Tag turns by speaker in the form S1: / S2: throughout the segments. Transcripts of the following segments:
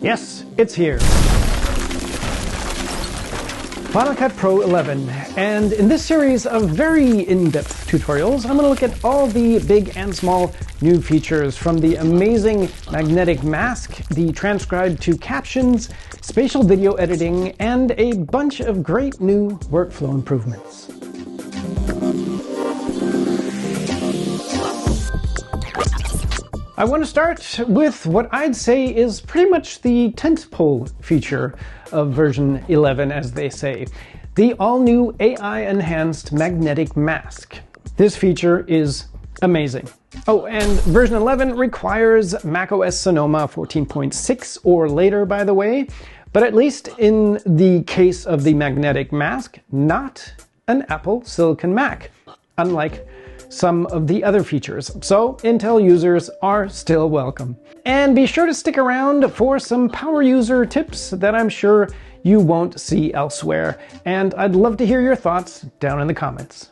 S1: Yes, it's here. Final Cut Pro 11, and in this series of very in-depth tutorials, I'm going to look at all the big and small new features from the amazing magnetic mask, the transcribe to captions, spatial video editing, and a bunch of great new workflow improvements. I want to start with what I'd say is pretty much the tentpole feature of version 11, as they say, the all-new AI-enhanced magnetic mask. This feature is amazing. Oh, and version 11 requires macOS Sonoma 14.6 or later, by the way, but at least in the case of the magnetic mask, not an Apple Silicon Mac, unlike some of the other features, so Intel users are still welcome. And be sure to stick around for some power user tips that I'm sure you won't see elsewhere, and I'd love to hear your thoughts down in the comments.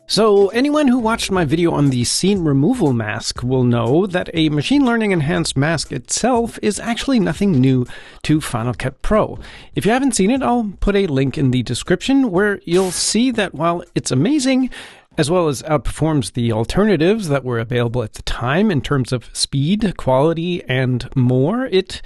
S2: So anyone who watched my video on the scene removal mask will know that a machine learning enhanced mask itself is actually nothing new to Final Cut Pro. If you haven't seen it, I'll put a link in the description where you'll see that while it's amazing, as well as outperforms the alternatives that were available at the time in terms of speed, quality, and more, it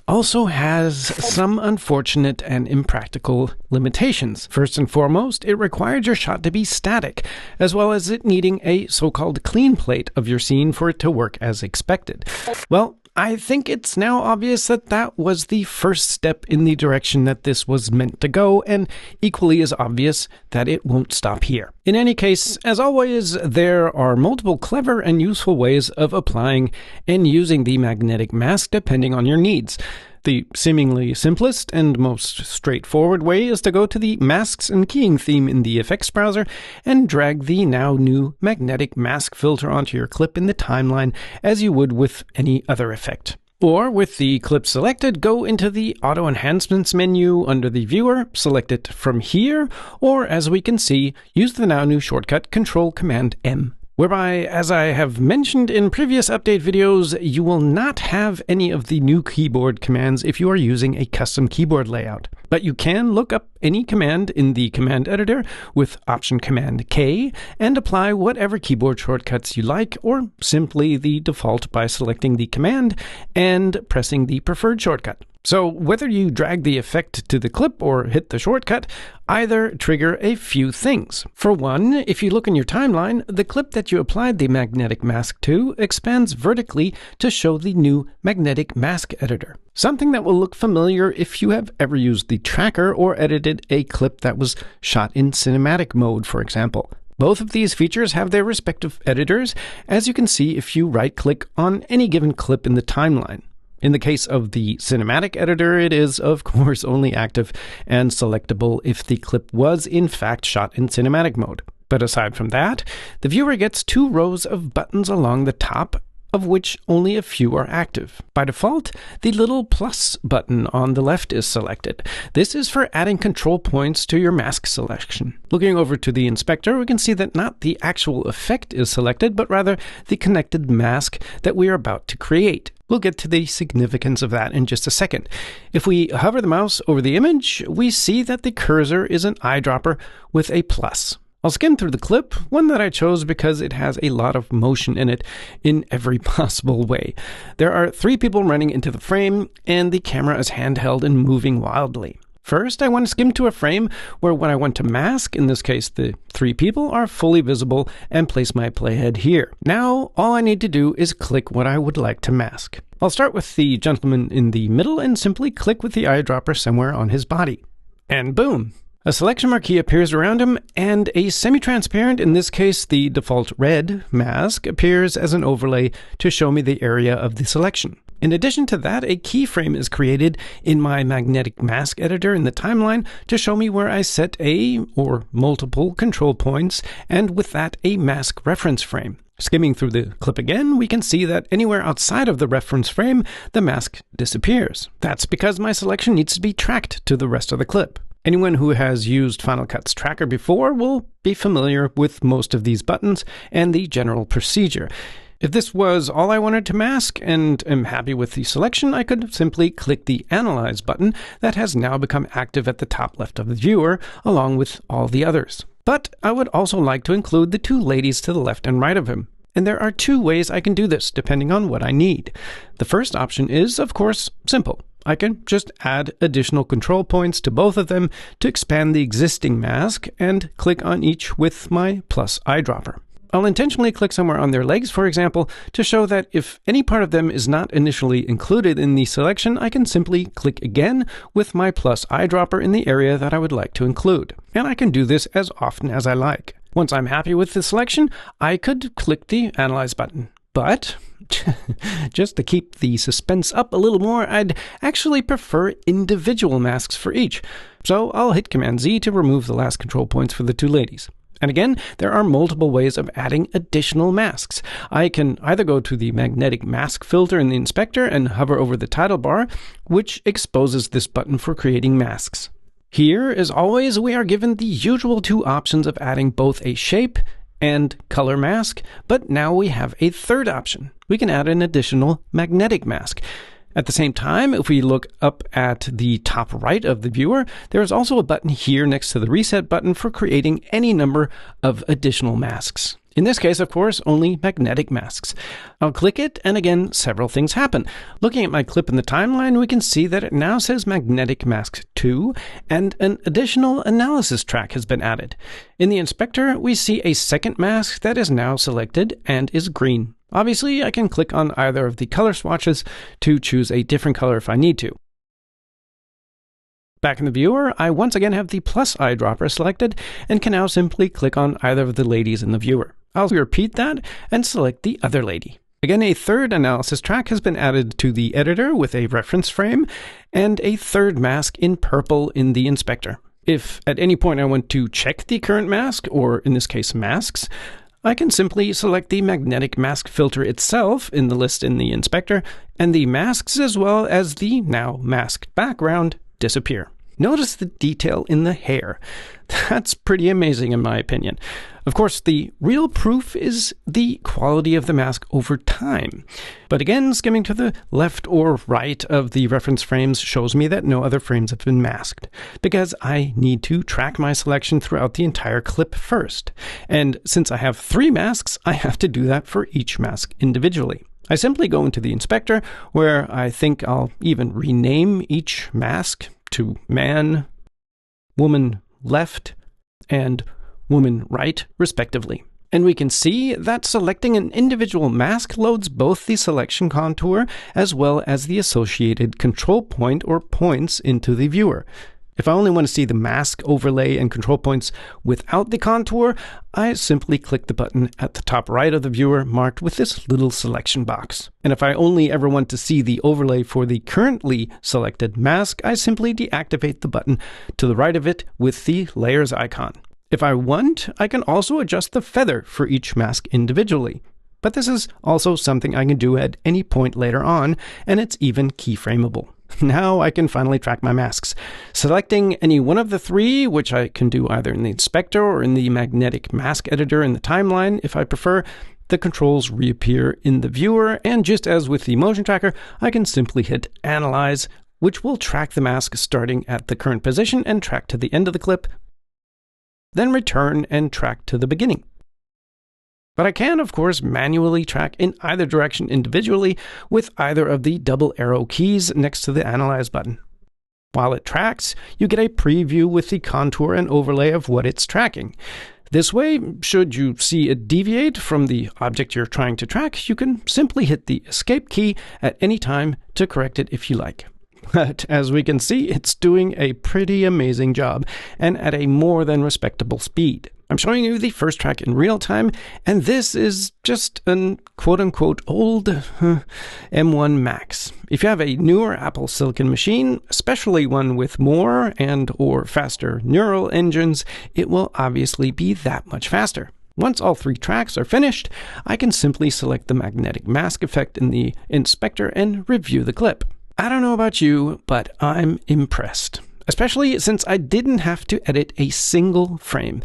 S2: also has some unfortunate and impractical limitations. First and foremost, it required your shot to be static, as well as it needing a so-called clean plate of your scene for it to work as expected. Well, I think it's now obvious that that was the first step in the direction that this was meant to go, and equally as obvious that it won't stop here. In any case, as always, there are multiple clever and useful ways of applying and using the magnetic mask depending on your needs. The seemingly simplest and most straightforward way is to go to the Masks and Keying theme in the effects browser and drag the now new magnetic mask filter onto your clip in the timeline as you would with any other effect. Or, with the clip selected, go into the Auto Enhancements menu under the viewer, select it from here, or as we can see, use the now new shortcut Control-Command-M. Whereby, as I have mentioned in previous update videos, you will not have any of the new keyboard commands if you are using a custom keyboard layout. But you can look up any command in the command editor with Option Command K and apply whatever keyboard shortcuts you like, or simply the default by selecting the command and pressing the preferred shortcut. So whether you drag the effect to the clip or hit the shortcut, either trigger a few things. For one, if you look in your timeline, the clip that you applied the magnetic mask to expands vertically to show the new magnetic mask editor. Something that will look familiar if you have ever used the tracker or edited a clip that was shot in cinematic mode, for example. Both of these features have their respective editors, as you can see if you right-click on any given clip in the timeline. In the case of the cinematic editor, it is, of course, only active and selectable if the clip was, in fact, shot in cinematic mode. But aside from that, the viewer gets 2 rows of buttons along the top, of which only a few are active. By default, the little plus button on the left is selected. This is for adding control points to your mask selection. Looking over to the inspector, we can see that not the actual effect is selected, but rather the connected mask that we are about to create. We'll get to the significance of that in just a second. If we hover the mouse over the image, we see that the cursor is an eyedropper with a plus. I'll skim through the clip, one that I chose because it has a lot of motion in it in every possible way. There are 3 people running into the frame, and the camera is handheld and moving wildly. First, I want to skim to a frame where when I want to mask, in this case the 3 people, are fully visible and place my playhead here. Now, all I need to do is click what I would like to mask. I'll start with the gentleman in the middle and simply click with the eyedropper somewhere on his body. And boom! A selection marquee appears around him, and a semi-transparent, in this case the default red, mask appears as an overlay to show me the area of the selection. In addition to that, a keyframe is created in my magnetic mask editor in the timeline to show me where I set a or multiple control points, and with that a mask reference frame. Skimming through the clip again, we can see that anywhere outside of the reference frame, the mask disappears. That's because my selection needs to be tracked to the rest of the clip. Anyone who has used Final Cut's tracker before will be familiar with most of these buttons and the general procedure. If this was all I wanted to mask and am happy with the selection, I could simply click the Analyze button that has now become active at the top left of the viewer, along with all the others. But I would also like to include the two ladies to the left and right of him. And there are two ways I can do this, depending on what I need. The first option is, of course, simple. I can just add additional control points to both of them to expand the existing mask and click on each with my plus eyedropper. I'll intentionally click somewhere on their legs, for example, to show that if any part of them is not initially included in the selection, I can simply click again with my plus eyedropper in the area that I would like to include. And I can do this as often as I like. Once I'm happy with the selection, I could click the Analyze button. But just to keep the suspense up a little more, I'd actually prefer individual masks for each. So I'll hit Command Z to remove the last control points for the two ladies. And again, there are multiple ways of adding additional masks. I can either go to the magnetic mask filter in the inspector and hover over the title bar, which exposes this button for creating masks. Here, as always, we are given the usual two options of adding both a shape and color mask, but now we have a third option. We can add an additional magnetic mask. At the same time, if we look up at the top right of the viewer, there is also a button here next to the reset button for creating any number of additional masks. In this case, of course, only magnetic masks. I'll click it, and again, several things happen. Looking at my clip in the timeline, we can see that it now says Magnetic Mask 2, and an additional analysis track has been added. In the inspector, we see a second mask that is now selected and is green. Obviously, I can click on either of the color swatches to choose a different color if I need to. Back in the viewer, I once again have the plus eyedropper selected and can now simply click on either of the ladies in the viewer. I'll repeat that and select the other lady. Again, a third analysis track has been added to the editor with a reference frame and a third mask in purple in the inspector. If at any point I want to check the current mask, or in this case masks, I can simply select the magnetic mask filter itself in the list in the inspector, and the masks as well as the now masked background disappear. Notice the detail in the hair. That's pretty amazing in my opinion. Of course, the real proof is the quality of the mask over time. But again, skimming to the left or right of the reference frames shows me that no other frames have been masked, because I need to track my selection throughout the entire clip first. And since I have 3 masks, I have to do that for each mask individually. I simply go into the inspector, where I think I'll even rename each mask to man, woman left, and woman right, respectively. And we can see that selecting an individual mask loads both the selection contour as well as the associated control point or points into the viewer. If I only want to see the mask overlay and control points without the contour, I simply click the button at the top right of the viewer marked with this little selection box. And if I only ever want to see the overlay for the currently selected mask, I simply deactivate the button to the right of it with the layers icon. If I want, I can also adjust the feather for each mask individually. But this is also something I can do at any point later on, and it's even keyframeable. Now I can finally track my masks. Selecting any one of the 3, which I can do either in the inspector or in the magnetic mask editor in the timeline if I prefer, the controls reappear in the viewer, and just as with the motion tracker, I can simply hit Analyze, which will track the mask starting at the current position and track to the end of the clip, then return and track to the beginning. But I can, of course, manually track in either direction individually with either of the double arrow keys next to the Analyze button. While it tracks, you get a preview with the contour and overlay of what it's tracking. This way, should you see it deviate from the object you're trying to track, you can simply hit the Escape key at any time to correct it if you like. But as we can see, it's doing a pretty amazing job, and at a more than respectable speed. I'm showing you the first track in real time, and this is just an quote-unquote old M1 Max. If you have a newer Apple Silicon machine, especially one with more and or faster neural engines, it will obviously be that much faster. Once all 3 tracks are finished, I can simply select the magnetic mask effect in the inspector and review the clip. I don't know about you, but I'm impressed. Especially since I didn't have to edit a single frame.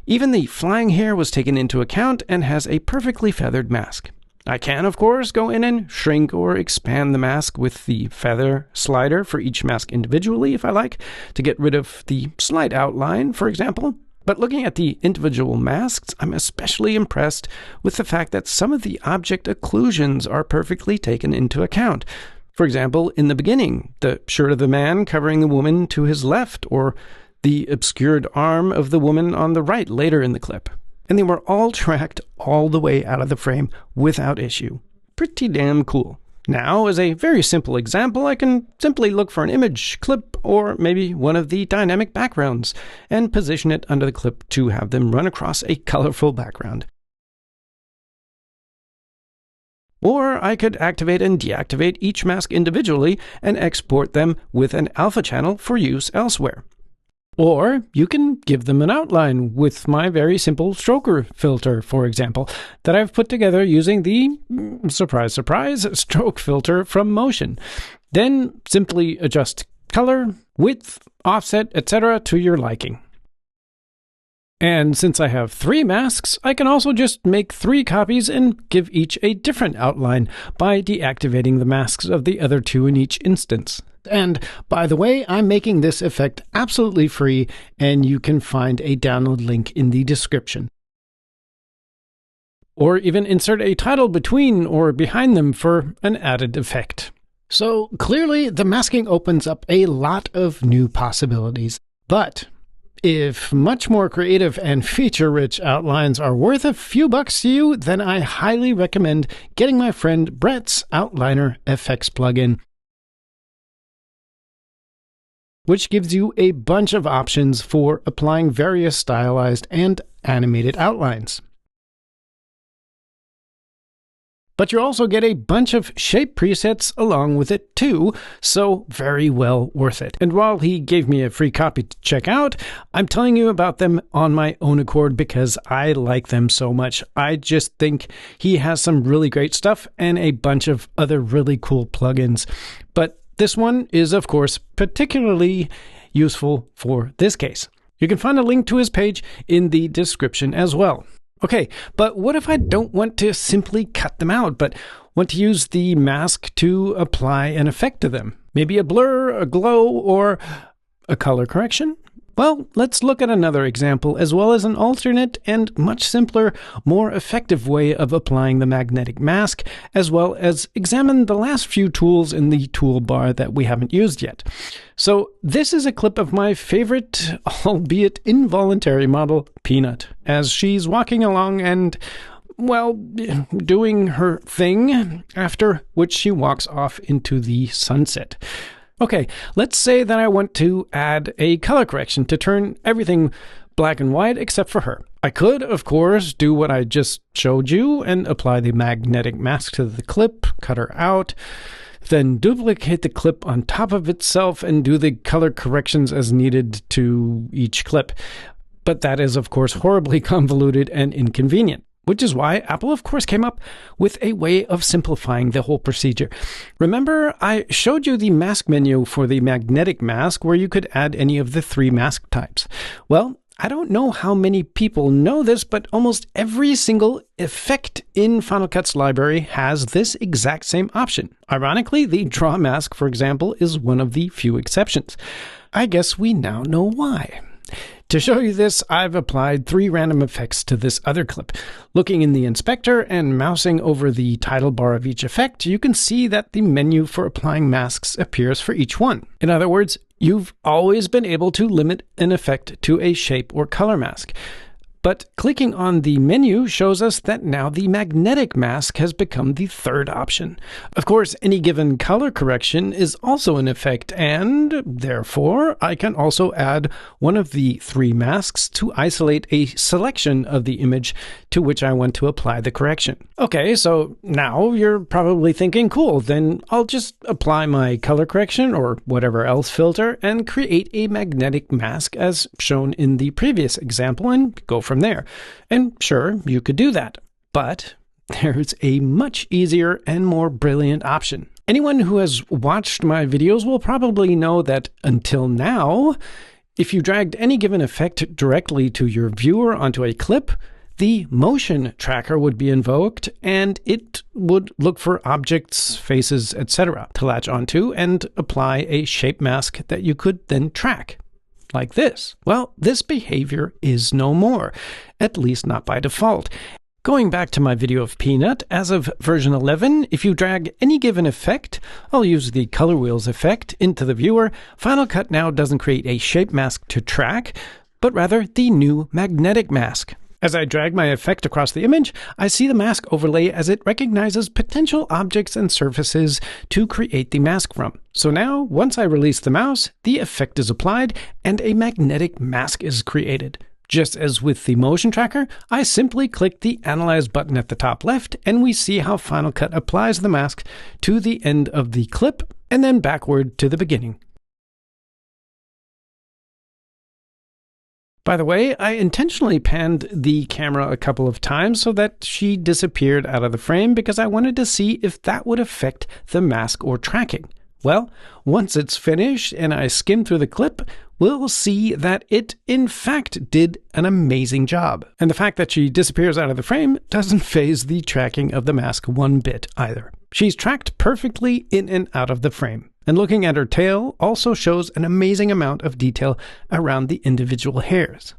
S2: Even the flying hair was taken into account and has a perfectly feathered mask. I can, of course, go in and shrink or expand the mask with the feather slider for each mask individually if I like, to get rid of the slight outline, for example. But looking at the individual masks, I'm especially impressed with the fact that some of the object occlusions are perfectly taken into account. For example, in the beginning, the shirt of the man covering the woman to his left, or the obscured arm of the woman on the right later in the clip. And they were all tracked all the way out of the frame without issue. Pretty damn cool. Now, as a very simple example, I can simply look for an image, clip, or maybe one of the dynamic backgrounds, and position it under the clip to have them run across a colorful background. Or I could activate and deactivate each mask individually and export them with an alpha channel for use elsewhere. Or you can give them an outline with my very simple stroker filter, for example, that I've put together using the, surprise, surprise, stroke filter from Motion. Then simply adjust color, width, offset, etc. to your liking. And since I have 3 masks, I can also just make 3 copies and give each a different outline by deactivating the masks of the other 2 in each instance. And by the way, I'm making this effect absolutely free, and you can find a download link in the description. Or even insert a title between or behind them for an added effect. So clearly, the masking opens up a lot of new possibilities. But if much more creative and feature-rich outlines are worth a few bucks to you, then I highly recommend getting my friend Brett's Outliner FX plugin, which gives you a bunch of options for applying various stylized and animated outlines. But you also get a bunch of shape presets along with it too, so very well worth it. And while he gave me a free copy to check out, I'm telling you about them on my own accord because I like them so much. I just think he has some really great stuff and a bunch of other really cool plugins. But this one is, of course, particularly useful for this case. You can find a link to his page in the description as well. Okay, but what if I don't want to simply cut them out, but want to use the mask to apply an effect to them? Maybe a blur, a glow, or a color correction? Well, let's look at another example, as well as an alternate and much simpler, more effective way of applying the magnetic mask, as well as examine the last few tools in the toolbar that we haven't used yet. So this is a clip of my favorite, albeit involuntary model, Peanut, as she's walking along and, well, doing her thing, after which she walks off into the sunset. Okay, let's say that I want to add a color correction to turn everything black and white except for her. I could, of course, do what I just showed you and apply the magnetic mask to the clip, cut her out, then duplicate the clip on top of itself and do the color corrections as needed to each clip. But that is, of course, horribly convoluted and inconvenient. Which is why Apple, of course, came up with a way of simplifying the whole procedure. Remember, I showed you the mask menu for the magnetic mask where you could add any of the 3 mask types. Well, I don't know how many people know this, but almost every single effect in Final Cut's library has this exact same option. Ironically, the draw mask, for example, is one of the few exceptions. I guess we now know why. To show you this, I've applied 3 random effects to this other clip. Looking in the inspector and mousing over the title bar of each effect, you can see that the menu for applying masks appears for each one. In other words, you've always been able to limit an effect to a shape or color mask. But clicking on the menu shows us that now the magnetic mask has become the 3rd option. Of course, any given color correction is also an effect, and therefore I can also add one of the 3 masks to isolate a selection of the image to which I want to apply the correction. Okay, so now you're probably thinking, cool, then I'll just apply my color correction or whatever else filter and create a magnetic mask as shown in the previous example and go from there. And sure, you could do that, but there's a much easier and more brilliant option. Anyone who has watched my videos will probably know that until now, if you dragged any given effect directly to your viewer onto a clip, the motion tracker would be invoked, and it would look for objects, faces, etc. to latch onto and apply a shape mask that you could then track. Like this. Well, this behavior is no more, at least not by default. Going back to my video of Peanut, as of version 11, if you drag any given effect, I'll use the color wheels effect, into the viewer, Final Cut now doesn't create a shape mask to track, but rather the new magnetic mask. As I drag my effect across the image, I see the mask overlay as it recognizes potential objects and surfaces to create the mask from. So now, once I release the mouse, the effect is applied and a magnetic mask is created. Just as with the motion tracker, I simply click the Analyze button at the top left, and we see how Final Cut applies the mask to the end of the clip, and then backward to the beginning. By the way, I intentionally panned the camera a couple of times so that she disappeared out of the frame because I wanted to see if that would affect the mask or tracking. Well, once it's finished and I skim through the clip, we'll see that it, in fact, did an amazing job. And the fact that she disappears out of the frame doesn't phase the tracking of the mask one bit either. She's tracked perfectly in and out of the frame. And looking at her tail also shows an amazing amount of detail around the individual hairs.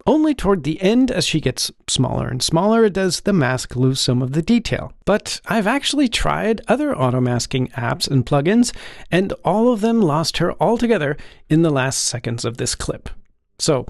S2: Only toward the end, as she gets smaller and smaller, does the mask lose some of the detail. But I've actually tried other auto-masking apps and plugins, and all of them lost her altogether in the last seconds of this clip. So,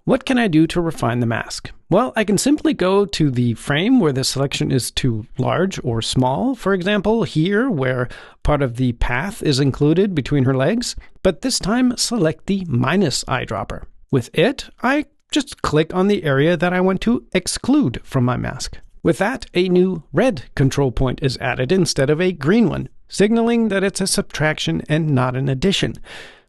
S2: what can I do to refine the mask? Well, I can simply go to the frame where the selection is too large or small, for example, here where part of the path is included between her legs, but this time select the minus eyedropper. With it, I just click on the area that I want to exclude from my mask. With that, a new red control point is added instead of a green one, signaling that it's a subtraction and not an addition.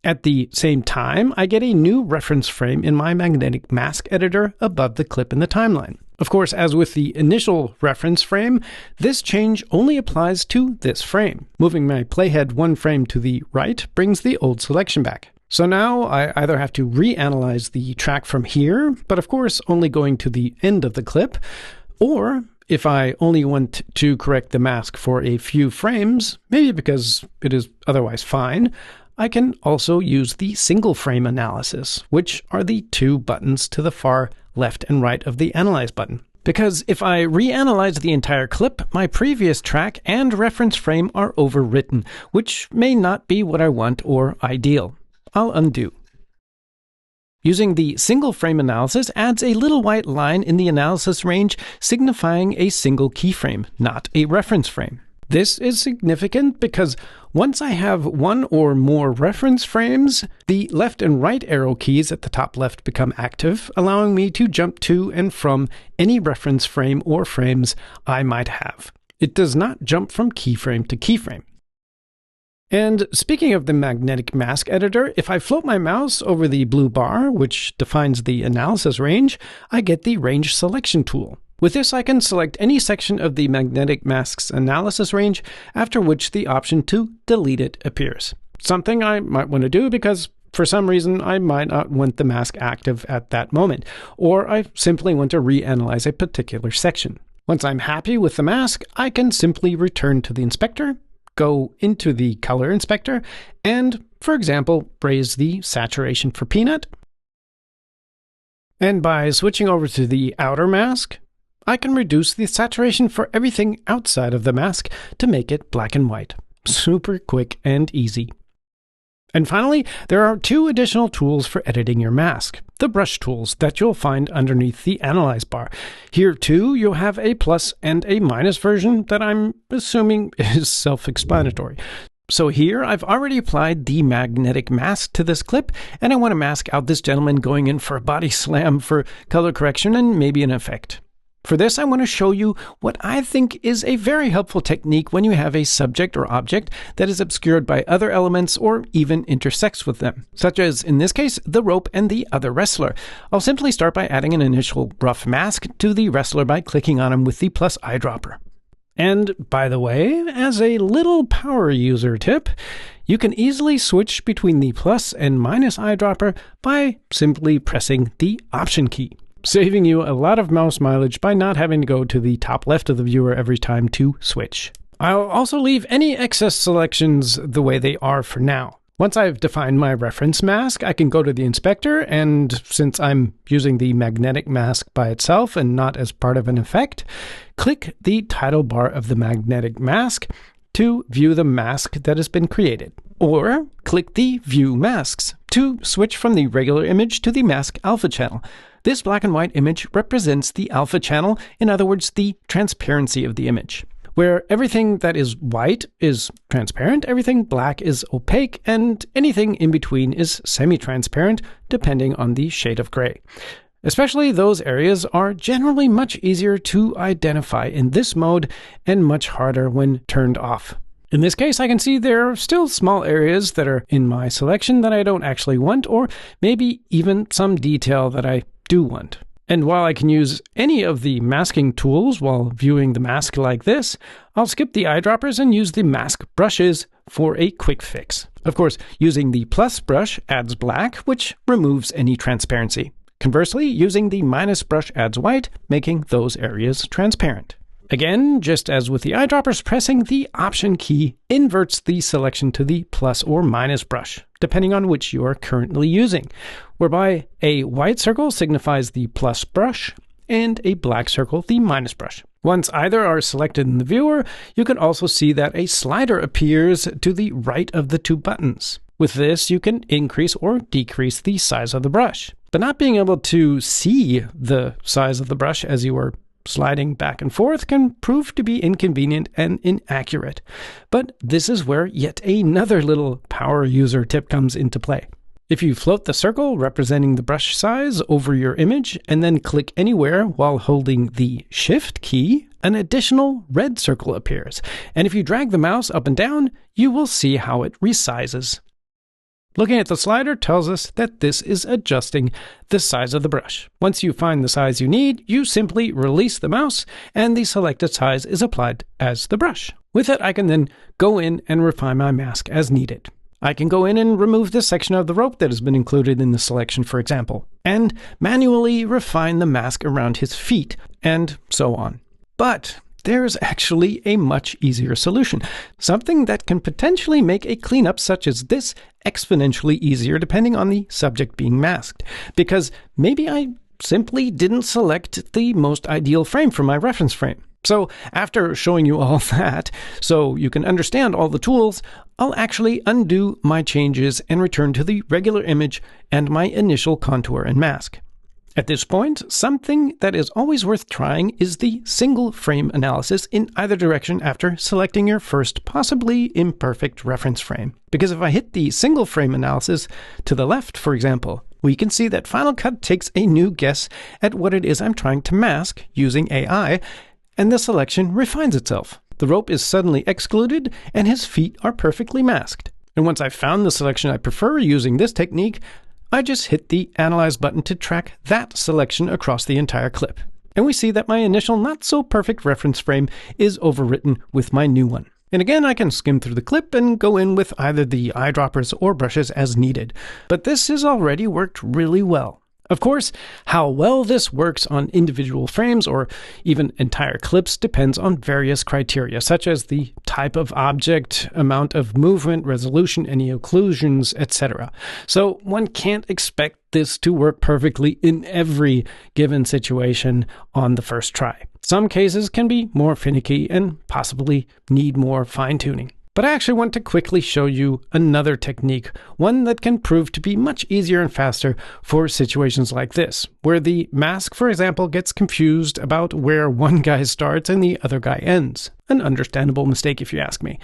S2: At the same time, I get a new reference frame in my magnetic mask editor above the clip in the timeline. Of course, as with the initial reference frame, this change only applies to this frame. Moving my playhead one frame to the right brings the old selection back. So now I either have to reanalyze the track from here, but of course only going to the end of the clip, or if I only want to correct the mask for a few frames, maybe because it is otherwise fine, I can also use the single frame analysis, which are the two buttons to the far left and right of the Analyze button. Because if I reanalyze the entire clip, my previous track and reference frame are overwritten, which may not be what I want or ideal. I'll undo. Using the single frame analysis adds a little white line in the analysis range signifying a single keyframe, not a reference frame. This is significant because once I have one or more reference frames, the left and right arrow keys at the top left become active, allowing me to jump to and from any reference frame or frames I might have. It does not jump from keyframe to keyframe. And speaking of the magnetic mask editor, if I float my mouse over the blue bar, which defines the analysis range, I get the range selection tool. With this, I can select any section of the magnetic mask's analysis range, after which the option to delete it appears. Something I might want to do because for some reason I might not want the mask active at that moment, or I simply want to reanalyze a particular section. Once I'm happy with the mask, I can simply return to the inspector, go into the color inspector, and, for example, raise the saturation for Peanut. And by switching over to the outer mask, I can reduce the saturation for everything outside of the mask to make it black and white. Super quick and easy. And finally, there are two additional tools for editing your mask. The brush tools that you'll find underneath the Analyze bar. Here too, you'll have a plus and a minus version that I'm assuming is self-explanatory. So here, I've already applied the magnetic mask to this clip, and I want to mask out this gentleman going in for a body slam for color correction and maybe an effect. For this, I want to show you what I think is a very helpful technique when you have a subject or object that is obscured by other elements or even intersects with them, such as, in this case, the rope and the other wrestler. I'll simply start by adding an initial rough mask to the wrestler by clicking on him with the plus eyedropper. And, by the way, as a little power user tip, You can easily switch between the plus and minus eyedropper by simply pressing the Option key, saving you a lot of mouse mileage by not having to go to the top left of the viewer every time to switch. I'll also leave any excess selections the way they are for now. Once I've defined my reference mask, I can go to the inspector, and since I'm using the magnetic mask by itself and not as part of an effect, click the title bar of the magnetic mask to view the mask that has been created. Or click the View Masks to switch from the regular image to the mask alpha channel. This black and white image represents the alpha channel, in other words, the transparency of the image, where everything that is white is transparent, everything black is opaque, and anything in between is semi-transparent, depending on the shade of gray. Especially those areas are generally much easier to identify in this mode and much harder when turned off. In this case, I can see there are still small areas that are in my selection that I don't actually want, or maybe even some detail that I do want. And while I can use any of the masking tools while viewing the mask like this, I'll skip the eyedroppers and use the mask brushes for a quick fix. Of course, using the plus brush adds black, which removes any transparency. Conversely, using the minus brush adds white, making those areas transparent. Again, just as with the eyedroppers, pressing the Option key inverts the selection to the plus or minus brush, depending on which you are currently using, whereby a white circle signifies the plus brush and a black circle the minus brush. Once either are selected in the viewer, you can also see that a slider appears to the right of the two buttons. With this, you can increase or decrease the size of the brush. But not being able to see the size of the brush as you are sliding back and forth can prove to be inconvenient and inaccurate. But this is where yet another little power user tip comes into play. If you float the circle representing the brush size over your image and then click anywhere while holding the Shift key, an additional red circle appears. And if you drag the mouse up and down, you will see how it resizes. Looking at the slider tells us that this is adjusting the size of the brush. Once you find the size you need, you simply release the mouse and the selected size is applied as the brush. With it, I can then go in and refine my mask as needed. I can go in and remove this section of the rope that has been included in the selection, for example, and manually refine the mask around his feet, and so on. But there's actually a much easier solution, something that can potentially make a cleanup such as this exponentially easier depending on the subject being masked, because maybe I simply didn't select the most ideal frame for my reference frame. So after showing you all that, so you can understand all the tools, I'll actually undo my changes and return to the regular image and my initial contour and mask. At this point, something that is always worth trying is the single frame analysis in either direction after selecting your first possibly imperfect reference frame. Because if I hit the single frame analysis to the left, for example, we can see that Final Cut takes a new guess at what it is I'm trying to mask using AI, and the selection refines itself. The rope is suddenly excluded, and his feet are perfectly masked. And once I've found the selection I prefer using this technique, I just hit the Analyze button to track that selection across the entire clip. And we see that my initial not-so-perfect reference frame is overwritten with my new one. And again, I can skim through the clip and go in with either the eyedroppers or brushes as needed. But this has already worked really well. Of course, how well this works on individual frames or even entire clips depends on various criteria, such as the type of object, amount of movement, resolution, any occlusions, etc. So one can't expect this to work perfectly in every given situation on the first try. Some cases can be more finicky and possibly need more fine-tuning. But I actually want to quickly show you another technique, one that can prove to be much easier and faster for situations like this, where the mask, for example, gets confused about where one guy starts and the other guy ends. An understandable mistake if you ask me.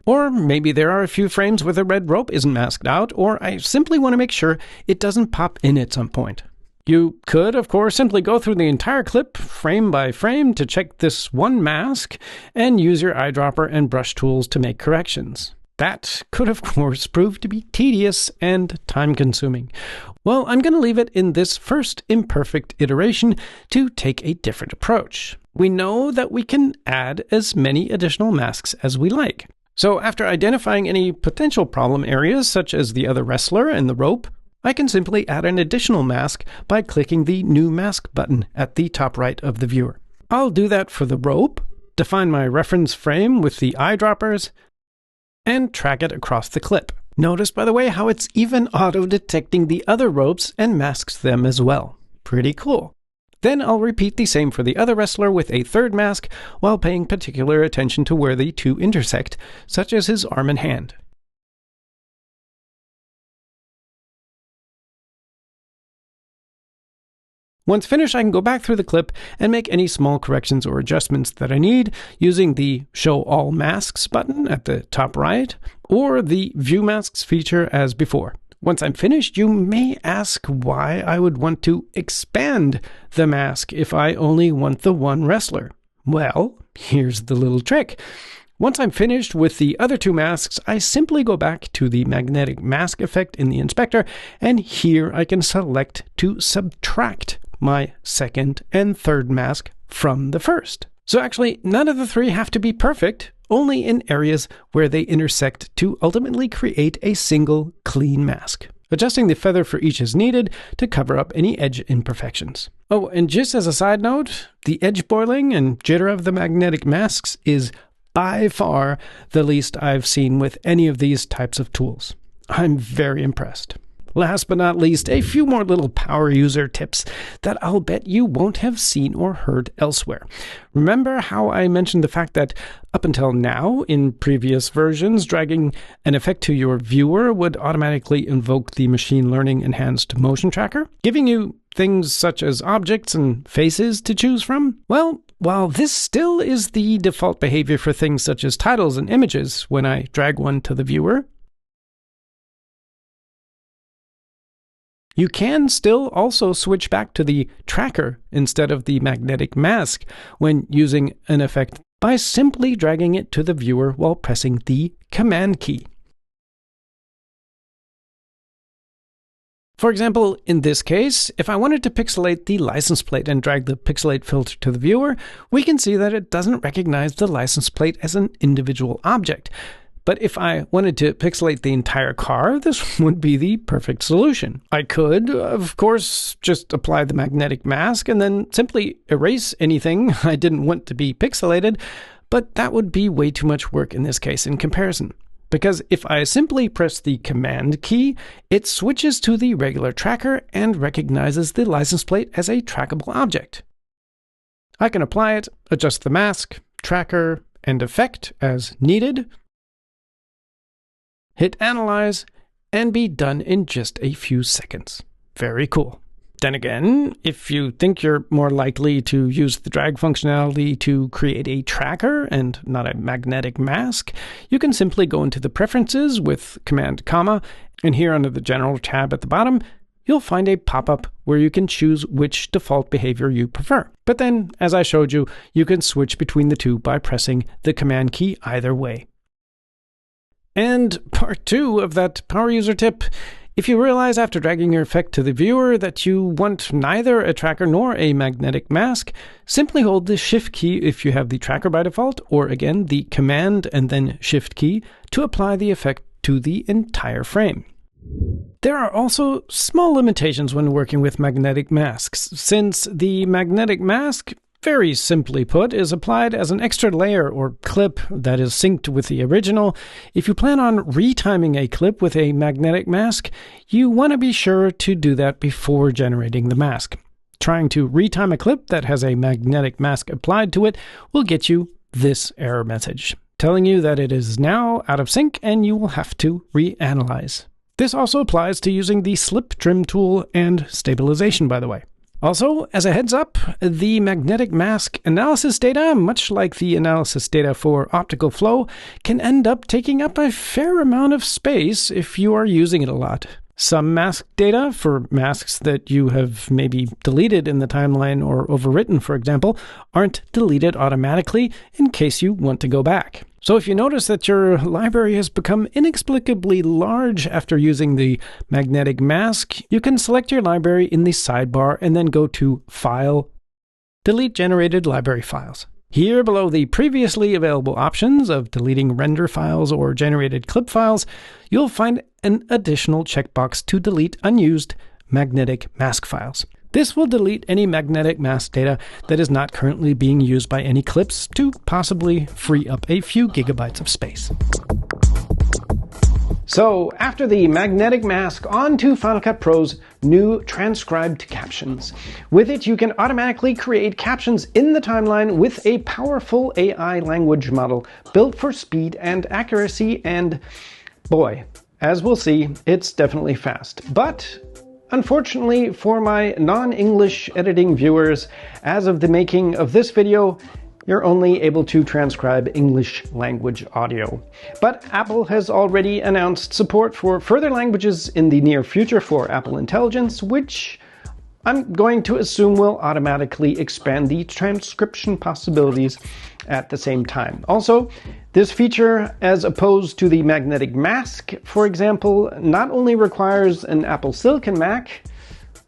S2: Or maybe there are a few frames where the red rope isn't masked out, or I simply want to make sure it doesn't pop in at some point. You could, of course, simply go through the entire clip, frame by frame, to check this one mask, and use your eyedropper and brush tools to make corrections. That could, of course, prove to be tedious and time-consuming. Well, I'm going to leave it in this first imperfect iteration to take a different approach. We know that we can add as many additional masks as we like. So after identifying any potential problem areas, such as the other wrestler and the rope, I can simply add an additional mask by clicking the New Mask button at the top right of the viewer. I'll do that for the rope, define my reference frame with the eyedroppers, and track it across the clip. Notice, by the way, how it's even auto-detecting the other ropes and masks them as well. Pretty cool. Then I'll repeat the same for the other wrestler with a third mask while paying particular attention to where the two intersect, such as his arm and hand. Once finished, I can go back through the clip and make any small corrections or adjustments that I need using the Show All Masks button at the top right, or the View Masks feature as before. Once I'm finished, you may ask why I would want to expand the mask if I only want the one wrestler. Well, here's the little trick. Once I'm finished with the other two masks, I simply go back to the magnetic mask effect in the inspector, and here I can select to subtract my second and third mask from the first. So actually, none of the three have to be perfect, only in areas where they intersect to ultimately create a single clean mask. Adjusting the feather for each is needed to cover up any edge imperfections. Oh, and just as a side note, the edge boiling and jitter of the magnetic masks is by far the least I've seen with any of these types of tools. I'm very impressed. Last but not least, a few more little power user tips that I'll bet you won't have seen or heard elsewhere. Remember how I mentioned the fact that up until now, in previous versions, dragging an effect to your viewer would automatically invoke the machine learning enhanced motion tracker, giving you things such as objects and faces to choose from? Well, while this still is the default behavior for things such as titles and images when I drag one to the viewer, you can still also switch back to the tracker instead of the magnetic mask when using an effect by simply dragging it to the viewer while pressing the Command key. For example, in this case, if I wanted to pixelate the license plate and drag the pixelate filter to the viewer, we can see that it doesn't recognize the license plate as an individual object. But if I wanted to pixelate the entire car, this would be the perfect solution. I could, of course, just apply the magnetic mask and then simply erase anything I didn't want to be pixelated, but that would be way too much work in this case in comparison. Because if I simply press the Command key, it switches to the regular tracker and recognizes the license plate as a trackable object. I can apply it, adjust the mask, tracker, and effect as needed, hit Analyze, and be done in just a few seconds. Very cool. Then again, if you think you're more likely to use the drag functionality to create a tracker and not a magnetic mask, you can simply go into the Preferences with Command comma, and here under the General tab at the bottom, you'll find a pop-up where you can choose which default behavior you prefer. But then, as I showed you, you can switch between the two by pressing the Command key either way. And part 2 of that power user tip, if you realize after dragging your effect to the viewer that you want neither a tracker nor a magnetic mask, simply hold the Shift key if you have the tracker by default, or again the Command and then Shift key to apply the effect to the entire frame. There are also small limitations when working with magnetic masks, since the magnetic mask, very simply put, is applied as an extra layer or clip that is synced with the original. If you plan on retiming a clip with a magnetic mask, you want to be sure to do that before generating the mask. Trying to retime a clip that has a magnetic mask applied to it will get you this error message, telling you that it is now out of sync and you will have to reanalyze. This also applies to using the slip trim tool and stabilization, by the way. Also, as a heads up, the magnetic mask analysis data, much like the analysis data for optical flow, can end up taking up a fair amount of space if you are using it a lot. Some mask data, for masks that you have maybe deleted in the timeline or overwritten, for example, aren't deleted automatically in case you want to go back. So if you notice that your library has become inexplicably large after using the magnetic mask, you can select your library in the sidebar and then go to File, Delete Generated Library Files. Here below the previously available options of deleting render files or generated clip files, you'll find an additional checkbox to delete unused magnetic mask files. This will delete any magnetic mask data that is not currently being used by any clips to possibly free up a few gigabytes of space.
S1: So, after the magnetic mask, on to Final Cut Pro's new transcribed captions. With it, you can automatically create captions in the timeline with a powerful AI language model built for speed and accuracy, and boy, as we'll see, it's definitely fast. But unfortunately for my non-English editing viewers, as of the making of this video, you're only able to transcribe English language audio. But Apple has already announced support for further languages in the near future for Apple Intelligence, which I'm going to assume will automatically expand the transcription possibilities at the same time. Also, this feature, as opposed to the magnetic mask, for example, not only requires an Apple Silicon Mac,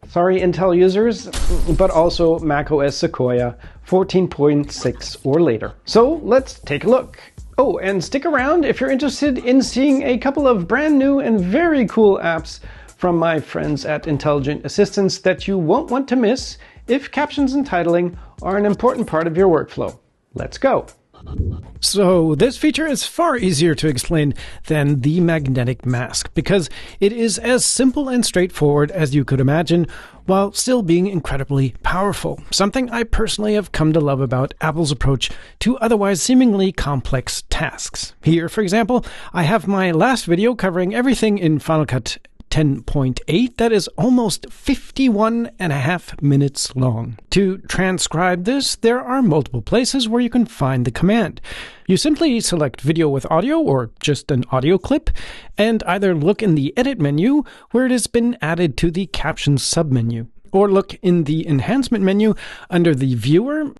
S1: sorry Intel users, but also macOS Sequoia 14.6 or later. So let's take a look. Oh, and stick around if you're interested in seeing a couple of brand new and very cool apps from my friends at Intelligent Assistance that you won't want to miss if captions and titling are an important part of your workflow. Let's go.
S2: So this feature is far easier to explain than the magnetic mask because it is as simple and straightforward as you could imagine while still being incredibly powerful. Something I personally have come to love about Apple's approach to otherwise seemingly complex tasks. Here, for example, I have my last video covering everything in Final Cut 10.8 that is almost 51.5 minutes long. To transcribe this, there are multiple places where you can find the command. You simply select video with audio or just an audio clip, and either look in the edit menu where it has been added to the captions submenu, or look in the enhancement menu under the viewer,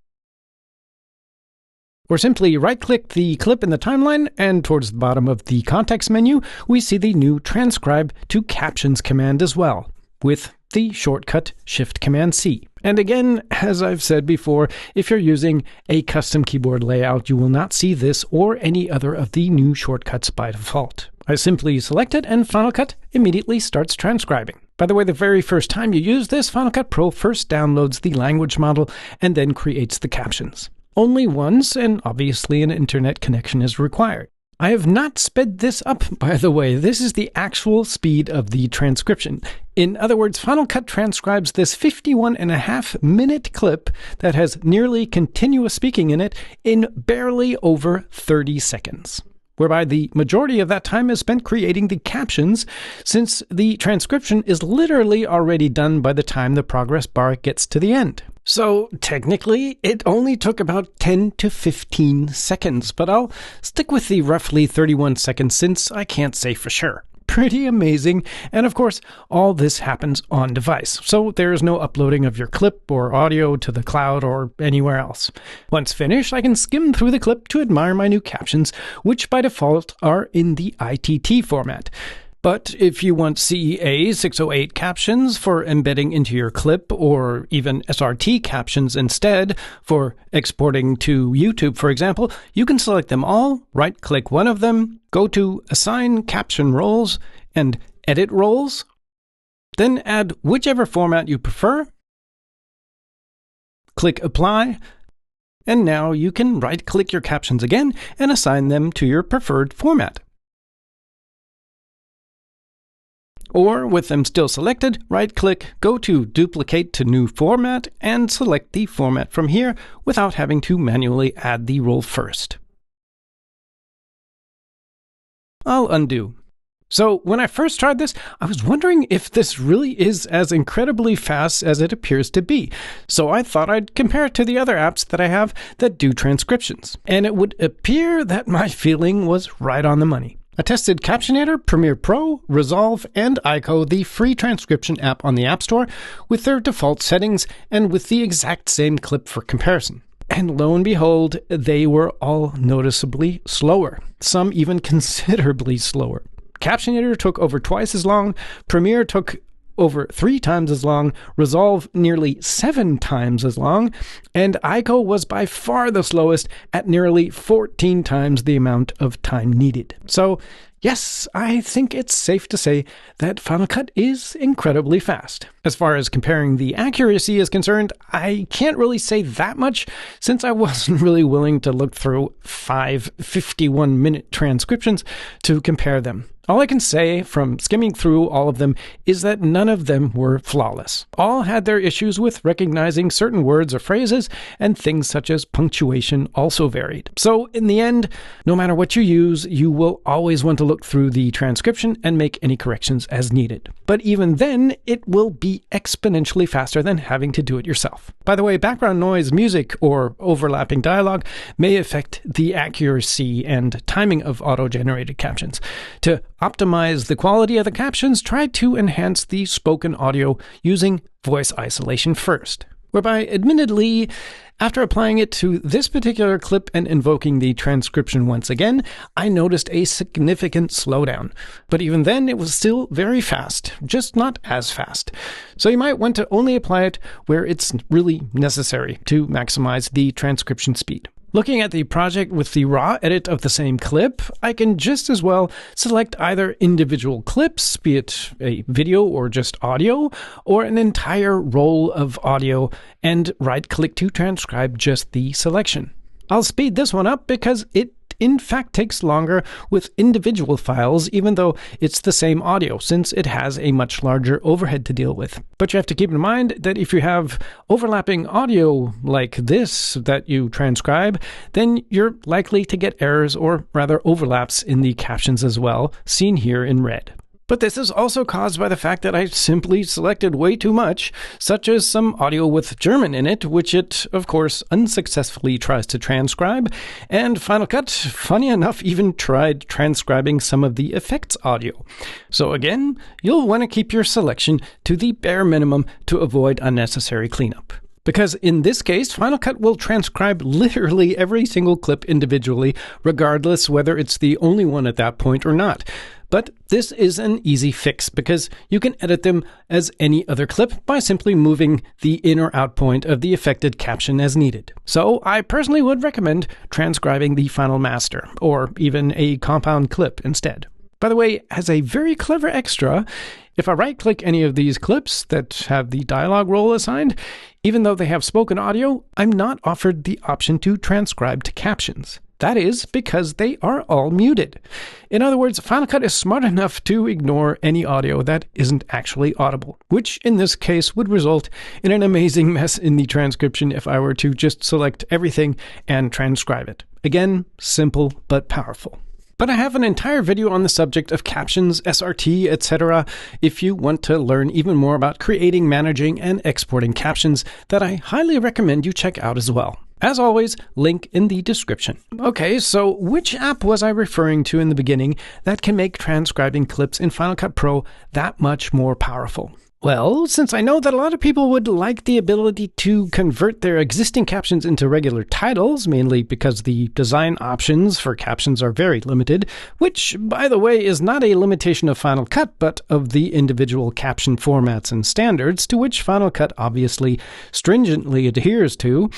S2: or simply right-click the clip in the timeline, and towards the bottom of the context menu, we see the new Transcribe to Captions command as well, with the shortcut Shift-Command-C. And again, as I've said before, if you're using a custom keyboard layout, you will not see this or any other of the new shortcuts by default. I simply select it, and Final Cut immediately starts transcribing. By the way, the very first time you use this, Final Cut Pro first downloads the language model and then creates the captions. Only once, and obviously an internet connection is required. I have not sped this up, by the way. This is the actual speed of the transcription. In other words, Final Cut transcribes this 51.5-minute clip that has nearly continuous speaking in it in barely over 30 seconds, whereby the majority of that time is spent creating the captions, since the transcription is literally already done by the time the progress bar gets to the end. So technically, it only took about 10 to 15 seconds, but I'll stick with the roughly 31 seconds since I can't say for sure. Pretty amazing, and of course, all this happens on device, so there is no uploading of your clip or audio to the cloud or anywhere else. Once finished, I can skim through the clip to admire my new captions, which by default are in the ITT format. But if you want CEA 608 captions for embedding into your clip, or even SRT captions instead for exporting to YouTube, for example, you can select them all, right-click one of them, go to Assign Caption Roles and Edit Roles, then add whichever format you prefer, click Apply, and now you can right-click your captions again and assign them to your preferred format. Or, with them still selected, right-click, go to Duplicate to New Format, and select the format from here without having to manually add the role first. I'll undo. So, when I first tried this, I was wondering if this really is as incredibly fast as it appears to be. So I thought I'd compare it to the other apps that I have that do transcriptions. And it would appear that my feeling was right on the money. I tested Captionator, Premiere Pro, Resolve, and Aiko, the free transcription app on the App Store, with their default settings and with the exact same clip for comparison. And lo and behold, they were all noticeably slower, some even considerably slower. Captionator took over twice as long, Premiere took over 3 times as long, Resolve nearly 7 times as long, and Aiko was by far the slowest at nearly 14 times the amount of time needed. So, yes, I think it's safe to say that Final Cut is incredibly fast. As far as comparing the accuracy is concerned, I can't really say that much since I wasn't really willing to look through 5 51-minute transcriptions to compare them. All I can say from skimming through all of them is that none of them were flawless. All had their issues with recognizing certain words or phrases, and things such as punctuation also varied. So in the end, no matter what you use, you will always want to look through the transcription and make any corrections as needed. But even then, it will be exponentially faster than having to do it yourself. By the way, background noise, music, or overlapping dialogue may affect the accuracy and timing of auto-generated captions. To optimize the quality of the captions, try to enhance the spoken audio using voice isolation first. Whereby, admittedly, after applying it to this particular clip and invoking the transcription once again, I noticed a significant slowdown. But even then, it was still very fast, just not as fast. So you might want to only apply it where it's really necessary to maximize the transcription speed. Looking at the project with the raw edit of the same clip, I can just as well select either individual clips, be it a video or just audio, or an entire roll of audio, and right-click to transcribe just the selection. I'll speed this one up because it in fact takes longer with individual files, even though it's the same audio, since it has a much larger overhead to deal with. But you have to keep in mind that if you have overlapping audio like this that you transcribe, then you're likely to get errors, or rather overlaps, in the captions as well, seen here in red. But this is also caused by the fact that I simply selected way too much, such as some audio with German in it, which it, of course, unsuccessfully tries to transcribe, and Final Cut, funny enough, even tried transcribing some of the effects audio. So again, you'll want to keep your selection to the bare minimum to avoid unnecessary cleanup. Because in this case, Final Cut will transcribe literally every single clip individually, regardless whether it's the only one at that point or not. But this is an easy fix because you can edit them as any other clip by simply moving the in or out point of the affected caption as needed. So I personally would recommend transcribing the final master, or even a compound clip instead. By the way, as a very clever extra, if I right-click any of these clips that have the dialogue role assigned, even though they have spoken audio, I'm not offered the option to transcribe to captions. That is because they are all muted. In other words, Final Cut is smart enough to ignore any audio that isn't actually audible, which in this case would result in an amazing mess in the transcription if I were to just select everything and transcribe it. Again, simple but powerful. But I have an entire video on the subject of captions, SRT, etc. if you want to learn even more about creating, managing, and exporting captions that I highly recommend you check out as well. As always, link in the description. Okay, so which app was I referring to in the beginning that can make transcribing clips in Final Cut Pro that much more powerful? Well, since I know that a lot of people would like the ability to convert their existing captions into regular titles, mainly because the design options for captions are very limited, which, by the way, is not a limitation of Final Cut, but of the individual caption formats and standards, to which Final Cut obviously stringently adheres to.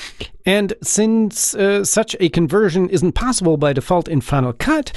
S2: And since such a conversion isn't possible by default in Final Cut,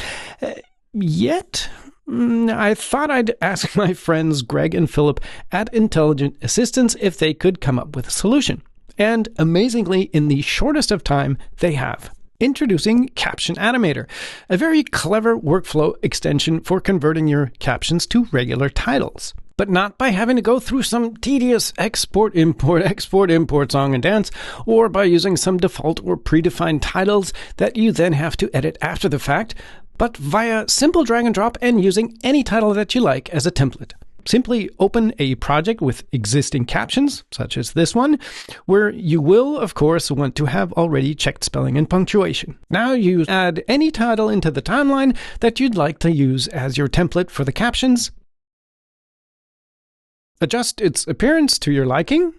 S2: yet I thought I'd ask my friends Greg and Philip at Intelligent Assistance if they could come up with a solution. And amazingly, in the shortest of time, they have. Introducing Caption Animator, a very clever workflow extension for converting your captions to regular titles. But not by having to go through some tedious export, import song and dance, or by using some default or predefined titles that you then have to edit after the fact, but via simple drag and drop and using any title that you like as a template. Simply open a project with existing captions, such as this one, where you will, of course, want to have already checked spelling and punctuation. Now you add any title into the timeline that you'd like to use as your template for the captions. Adjust its appearance to your liking.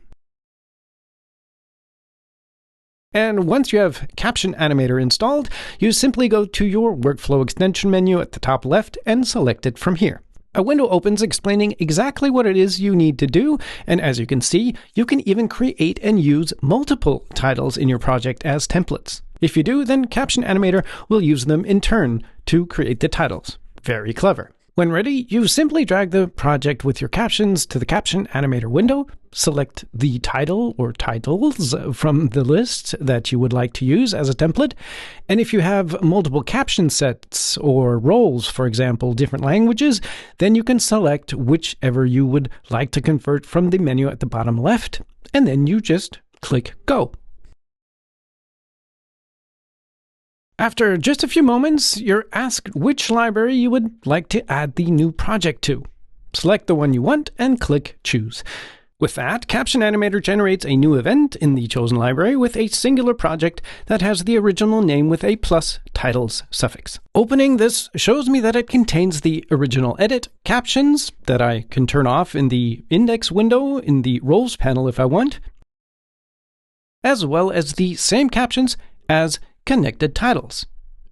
S2: And once you have Caption Animator installed, you simply go to your workflow extension menu at the top left and select it from here. A window opens explaining exactly what it is you need to do, and as you can see, you can even create and use multiple titles in your project as templates. If you do, then Caption Animator will use them in turn to create the titles. Very clever. When ready, you simply drag the project with your captions to the Caption Animator window, select the title or titles from the list that you would like to use as a template, and if you have multiple caption sets or roles, for example, different languages, then you can select whichever you would like to convert from the menu at the bottom left, and then you just click Go. After just a few moments, you're asked which library you would like to add the new project to. Select the one you want and click Choose. With that, Caption Animator generates a new event in the chosen library with a singular project that has the original name with a +titles suffix. Opening this shows me that it contains the original edit captions that I can turn off in the index window in the roles panel if I want, as well as the same captions as connected titles,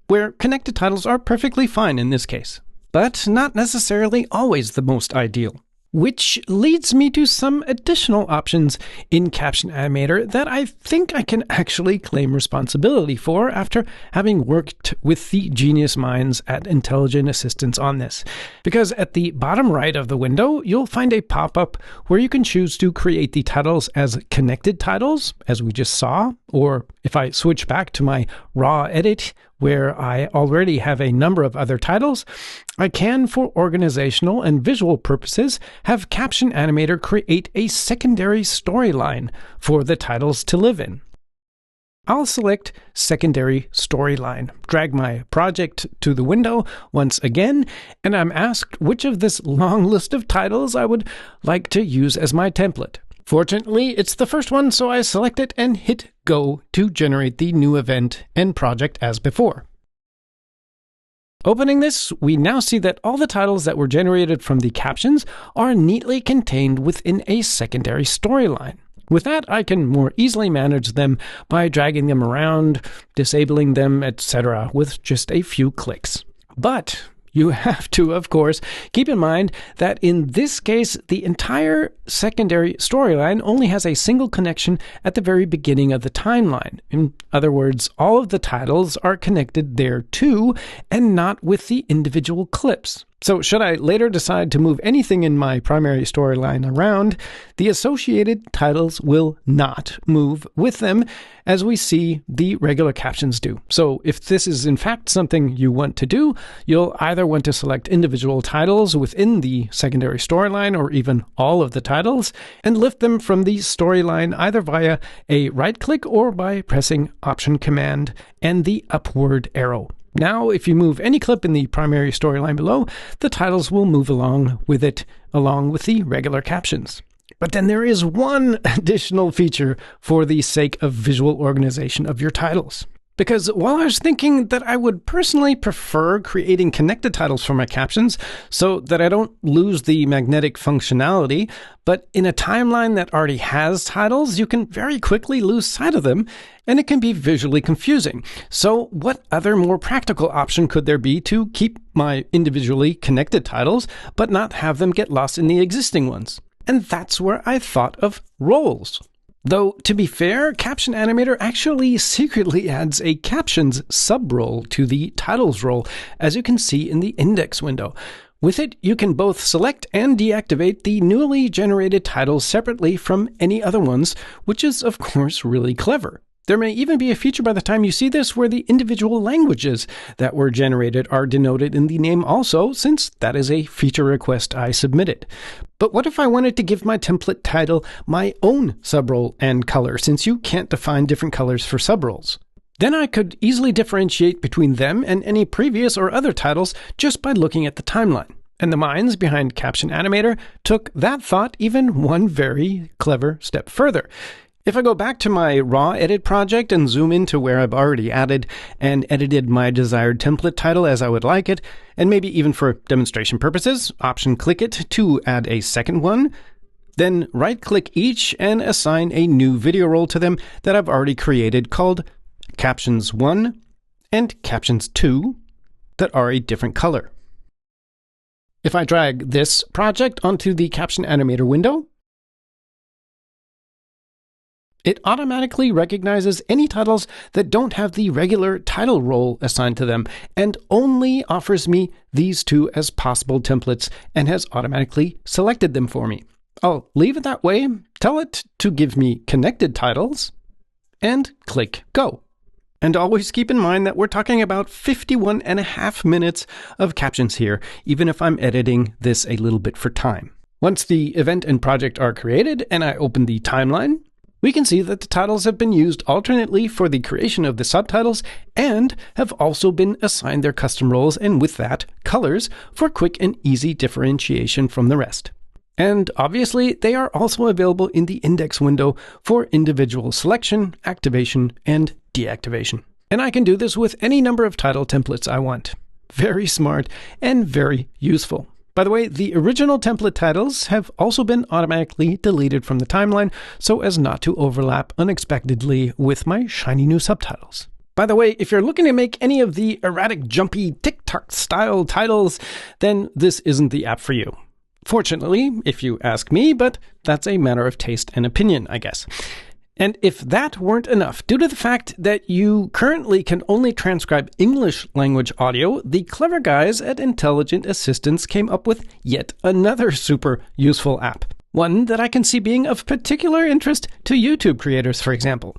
S2: where connected titles are perfectly fine in this case, but not necessarily always the most ideal. Which leads me to some additional options in Caption Animator that I think I can actually claim responsibility for after having worked with the genius minds at Intelligent Assistance on this. Because at the bottom right of the window, you'll find a pop-up where you can choose to create the titles as connected titles, as we just saw, or if I switch back to my raw edit, where I already have a number of other titles, I can, for organizational and visual purposes, have Caption Animator create a secondary storyline for the titles to live in. I'll select Secondary Storyline, drag my project to the window once again, and I'm asked which of this long list of titles I would like to use as my template. Fortunately, it's the first one, so I select it and hit Go to generate the new event and project as before. Opening this, we now see that all the titles that were generated from the captions are neatly contained within a secondary storyline. With that, I can more easily manage them by dragging them around, disabling them, etc. with just a few clicks. But you have to, of course, keep in mind that in this case, the entire secondary storyline only has a single connection at the very beginning of the timeline. In other words, all of the titles are connected there too, and not with the individual clips. So should I later decide to move anything in my primary storyline around, the associated titles will not move with them, as we see the regular captions do. So if this is in fact something you want to do, you'll either want to select individual titles within the secondary storyline or even all of the titles and lift them from the storyline either via a right click or by pressing Option Command and the upward arrow. Now, if you move any clip in the primary storyline below, the titles will move along with it, along with the regular captions. But then there is one additional feature for the sake of visual organization of your titles. Because while I was thinking that I would personally prefer creating connected titles for my captions so that I don't lose the magnetic functionality, but in a timeline that already has titles, you can very quickly lose sight of them, and it can be visually confusing. So what other more practical option could there be to keep my individually connected titles, but not have them get lost in the existing ones? And that's where I thought of roles. Though, to be fair, Caption Animator actually secretly adds a captions sub-role to the titles role, as you can see in the index window. With it, you can both select and deactivate the newly generated titles separately from any other ones, which is, of course, really clever. There may even be a feature by the time you see this where the individual languages that were generated are denoted in the name also, since that is a feature request I submitted. But what if I wanted to give my template title my own subrole and color, since you can't define different colors for subroles? Then I could easily differentiate between them and any previous or other titles just by looking at the timeline. And the minds behind Caption Animator took that thought even one very clever step further. If I go back to my raw edit project and zoom into where I've already added and edited my desired template title as I would like it, and maybe even for demonstration purposes, option click it to add a second one, then right click each and assign a new video role to them that I've already created called Captions 1 and Captions 2 that are a different color. If I drag this project onto the Caption Animator window, it automatically recognizes any titles that don't have the regular title role assigned to them and only offers me these two as possible templates and has automatically selected them for me. I'll leave it that way, tell it to give me connected titles, and click Go. And always keep in mind that we're talking about 51.5 minutes of captions here, even if I'm editing this a little bit for time. Once the event and project are created and I open the timeline, we can see that the titles have been used alternately for the creation of the subtitles and have also been assigned their custom roles and with that, colors for quick and easy differentiation from the rest. And obviously, they are also available in the index window for individual selection, activation, and deactivation. And I can do this with any number of title templates I want. Very smart and very useful. By the way, the original template titles have also been automatically deleted from the timeline so as not to overlap unexpectedly with my shiny new subtitles. By the way, if you're looking to make any of the erratic, jumpy TikTok style titles, then this isn't the app for you. Fortunately, if you ask me, but that's a matter of taste and opinion, I guess. And if that weren't enough, due to the fact that you currently can only transcribe English language audio, the clever guys at Intelligent Assistance came up with yet another super useful app. One that I can see being of particular interest to YouTube creators, for example.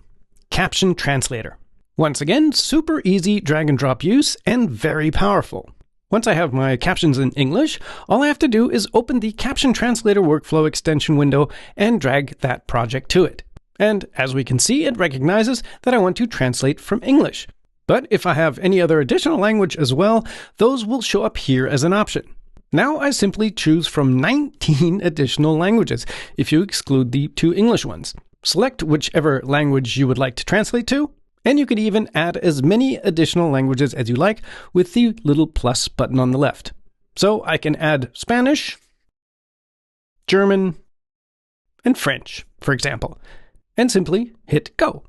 S2: Caption Translator. Once again, super easy drag and drop use and very powerful. Once I have my captions in English, all I have to do is open the Caption Translator workflow extension window and drag that project to it. And as we can see, it recognizes that I want to translate from English. But if I have any other additional language as well, those will show up here as an option. Now I simply choose from 19 additional languages, if you exclude the 2 English ones. Select whichever language you would like to translate to, and you could even add as many additional languages as you like with the little plus button on the left. So I can add Spanish, German, and French, for example, and simply hit Go.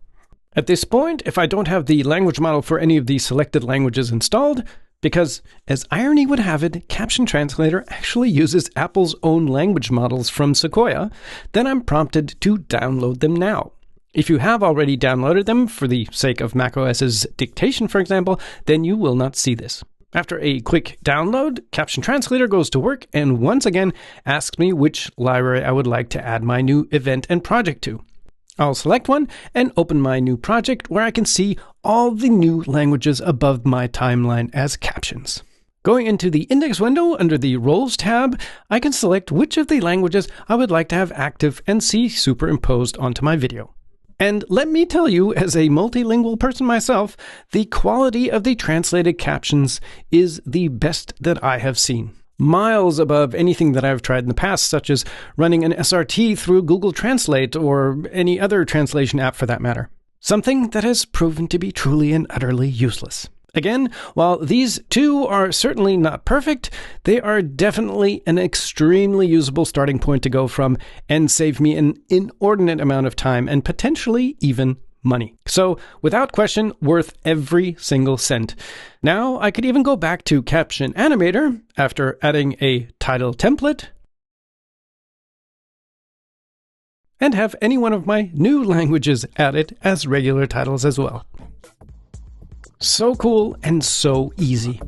S2: At this point, if I don't have the language model for any of the selected languages installed, because as irony would have it, Caption Translator actually uses Apple's own language models from Sequoia, then I'm prompted to download them now. If you have already downloaded them for the sake of macOS's dictation, for example, then you will not see this. After a quick download, Caption Translator goes to work and once again asks me which library I would like to add my new event and project to. I'll select one and open my new project where I can see all the new languages above my timeline as captions. Going into the index window under the Roles tab, I can select which of the languages I would like to have active and see superimposed onto my video. And let me tell you, as a multilingual person myself, the quality of the translated captions is the best that I have seen. Miles above anything that I've tried in the past, such as running an SRT through Google Translate or any other translation app for that matter. Something that has proven to be truly and utterly useless. Again, while these two are certainly not perfect, they are definitely an extremely usable starting point to go from and save me an inordinate amount of time and potentially even money. So, without question, worth every single cent. Now, I could even go back to Caption Animator after adding a title template and have any one of my new languages added as regular titles as well. So cool and so easy.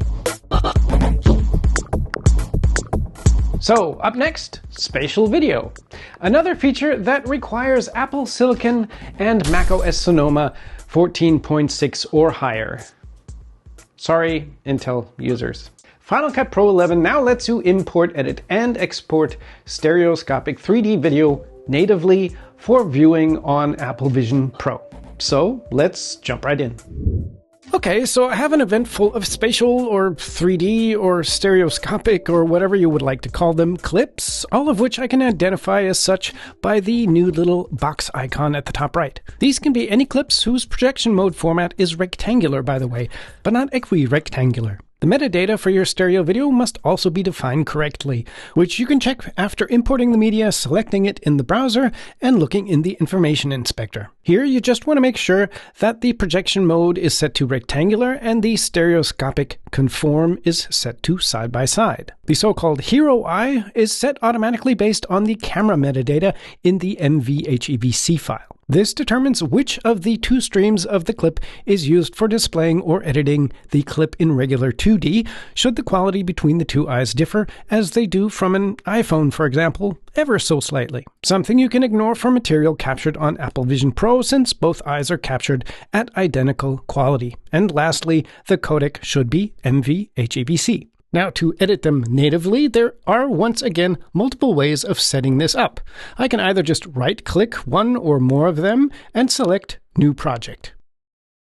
S2: So, up next, Spatial Video. Another feature that requires Apple Silicon and macOS Sonoma 14.6 or higher. Sorry, Intel users. Final Cut Pro 11 now lets you import, edit, and export stereoscopic 3D video natively for viewing on Apple Vision Pro. So, let's jump right in. Okay, so I have an event full of spatial or 3D or stereoscopic or whatever you would like to call them clips, all of which I can identify as such by the new little box icon at the top right. These can be any clips whose projection mode format is rectangular, by the way, but not equirectangular. The metadata for your stereo video must also be defined correctly, which you can check after importing the media, selecting it in the browser, and looking in the information inspector. Here, you just want to make sure that the projection mode is set to rectangular and the stereoscopic conform is set to side by side. The so-called hero eye is set automatically based on the camera metadata in the MVHEVC file. This determines which of the two streams of the clip is used for displaying or editing the clip in regular 2D, should the quality between the two eyes differ, as they do from an iPhone, for example, ever so slightly. Something you can ignore for material captured on Apple Vision Pro, since both eyes are captured at identical quality. And lastly, the codec should be MVHEVC. Now, to edit them natively, there are once again multiple ways of setting this up. I can either just right-click one or more of them and select New Project.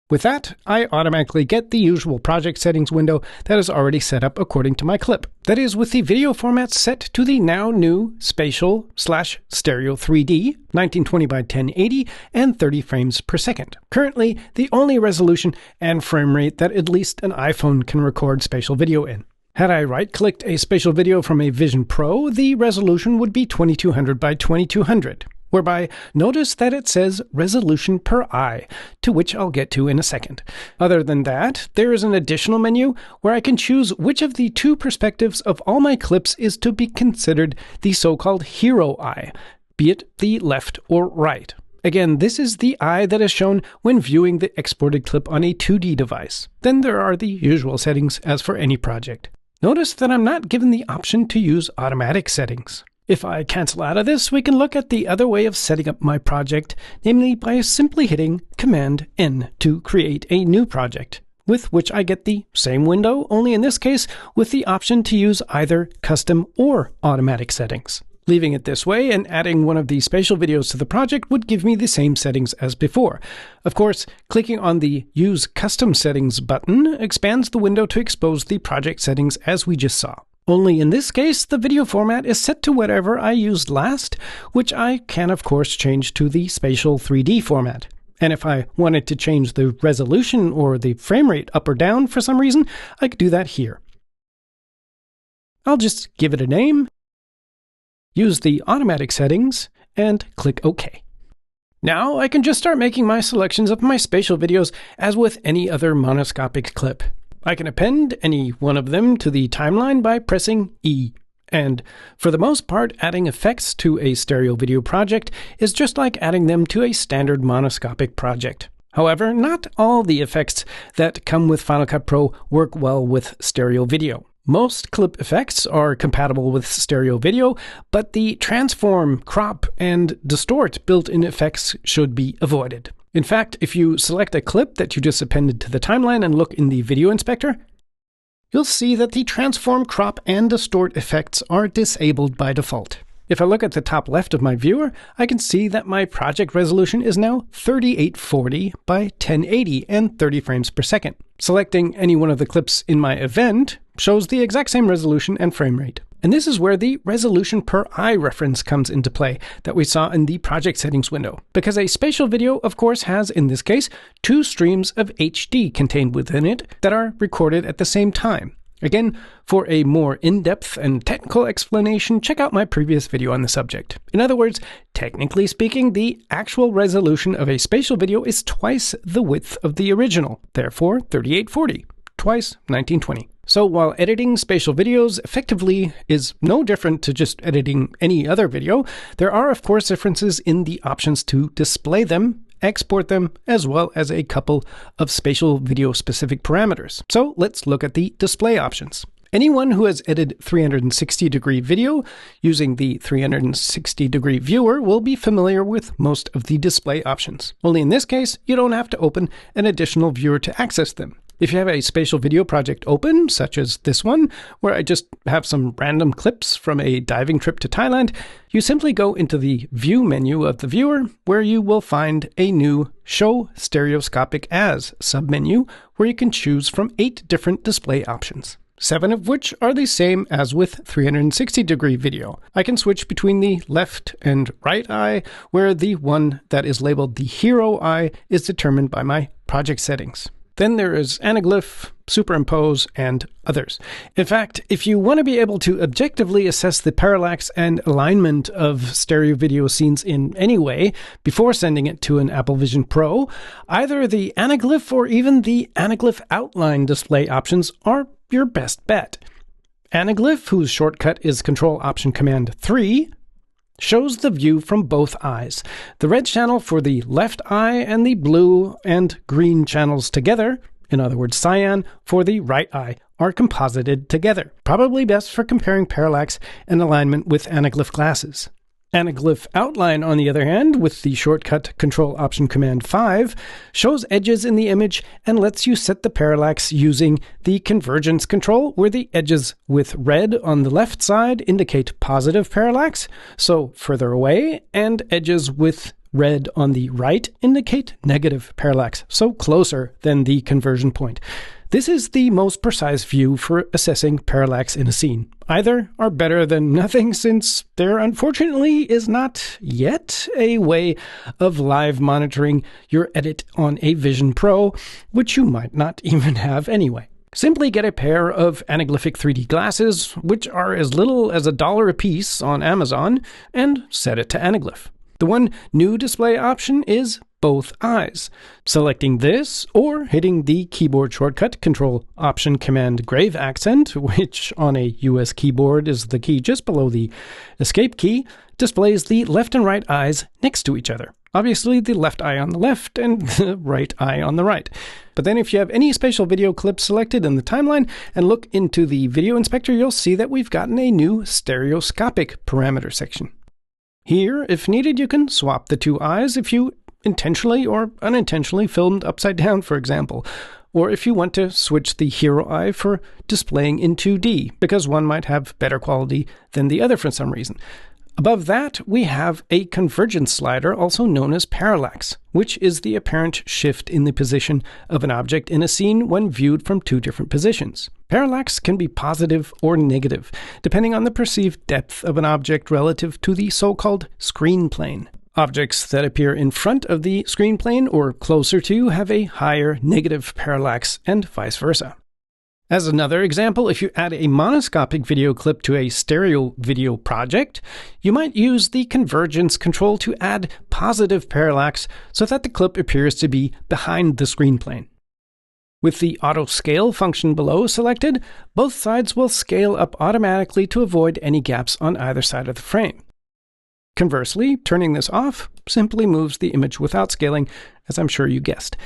S2: With that, I automatically get the usual project settings window that is already set up according to my clip. That is, with the video format set to the now new spatial/stereo 3D, 1920 by 1080, and 30 frames per second. Currently, the only resolution and frame rate that at least an iPhone can record spatial video in. Had I right-clicked a spatial video from a Vision Pro, the resolution would be 2200 by 2200, whereby notice that it says resolution per eye, to which I'll get to in a second. Other than that, there is an additional menu where I can choose which of the two perspectives of all my clips is to be considered the so-called hero eye, be it the left or right. Again, this is the eye that is shown when viewing the exported clip on a 2D device. Then there are the usual settings as for any project. Notice that I'm not given the option to use automatic settings. If I cancel out of this, we can look at the other way of setting up my project, namely by simply hitting Command-N to create a new project, with which I get the same window, only in this case with the option to use either custom or automatic settings. Leaving it this way and adding one of the spatial videos to the project would give me the same settings as before. Of course, clicking on the Use Custom Settings button expands the window to expose the project settings as we just saw. Only in this case, the video format is set to whatever I used last, which I can of course change to the spatial 3D format. And if I wanted to change the resolution or the frame rate up or down for some reason, I could do that here. I'll just give it a name, use the automatic settings, and click OK. Now I can just start making my selections of my spatial videos as with any other monoscopic clip. I can append any one of them to the timeline by pressing E. And for the most part, adding effects to a stereo video project is just like adding them to a standard monoscopic project. However, not all the effects that come with Final Cut Pro work well with stereo video. Most clip effects are compatible with stereo video, but the transform, crop, and distort built-in effects should be avoided. In fact, if you select a clip that you just appended to the timeline and look in the video inspector, you'll see that the transform, crop, and distort effects are disabled by default. If I look at the top left of my viewer, I can see that my project resolution is now 3840 by 1080 and 30 frames per second. Selecting any one of the clips in my event shows the exact same resolution and frame rate. And this is where the resolution per eye reference comes into play that we saw in the project settings window. Because a spatial video, of course, has, in this case, two streams of HD contained within it that are recorded at the same time. Again, for a more in-depth and technical explanation, check out my previous video on the subject. In other words, technically speaking, the actual resolution of a spatial video is twice the width of the original, therefore 3840, twice 1920. So while editing spatial videos effectively is no different to just editing any other video, there are of course differences in the options to display them, export them, as well as a couple of spatial video specific parameters. So let's look at the display options. Anyone who has edited 360-degree video using the 360-degree viewer will be familiar with most of the display options. Only in this case, you don't have to open an additional viewer to access them. If you have a spatial video project open, such as this one, where I just have some random clips from a diving trip to Thailand, you simply go into the View menu of the viewer, where you will find a new Show Stereoscopic As submenu, where you can choose from 8 different display options, 7 of which are the same as with 360-degree video. I can switch between the left and right eye, where the one that is labeled the hero eye is determined by my project settings. Then there is anaglyph, superimpose, and others. In fact, if you want to be able to objectively assess the parallax and alignment of stereo video scenes in any way before sending it to an Apple Vision Pro, either the Anaglyph or even the Anaglyph outline display options are your best bet. Anaglyph, whose shortcut is Control-Option-Command-3, shows the view from both eyes. The red channel for the left eye and the blue and green channels together, in other words cyan, for the right eye, are composited together. Probably best for comparing parallax and alignment with Anaglyph glasses. Anaglyph outline, on the other hand, with the shortcut Control-Option-Command-5, shows edges in the image and lets you set the parallax using the convergence control, where the edges with red on the left side indicate positive parallax, so further away, and edges with red on the right indicate negative parallax, so closer than the conversion point. This is the most precise view for assessing parallax in a scene. Either are better than nothing, since there unfortunately is not yet a way of live monitoring your edit on a Vision Pro, which you might not even have anyway. Simply get a pair of Anaglyphic 3D glasses, which are as little as $1 a piece on Amazon, and set it to Anaglyph. The one new display option is both eyes. Selecting this or hitting the keyboard shortcut Control-Option-Command-Grave accent, which on a US keyboard is the key just below the escape key, displays the left and right eyes next to each other. Obviously the left eye on the left and the right eye on the right. But then if you have any spatial video clips selected in the timeline and look into the video inspector, you'll see that we've gotten a new stereoscopic parameter section. Here, if needed, you can swap the two eyes if you intentionally or unintentionally filmed upside down, for example, or if you want to switch the hero eye for displaying in 2D, because one might have better quality than the other for some reason. Above that, we have a convergence slider, also known as parallax, which is the apparent shift in the position of an object in a scene when viewed from two different positions. Parallax can be positive or negative, depending on the perceived depth of an object relative to the so-called screen plane. Objects that appear in front of the screen plane or closer to have a higher negative parallax, and vice versa. As another example, if you add a monoscopic video clip to a stereo video project, you might use the convergence control to add positive parallax so that the clip appears to be behind the screen plane. With the auto scale function below selected, both sides will scale up automatically to avoid any gaps on either side of the frame. Conversely, turning this off simply moves the image without scaling, as I'm sure you guessed.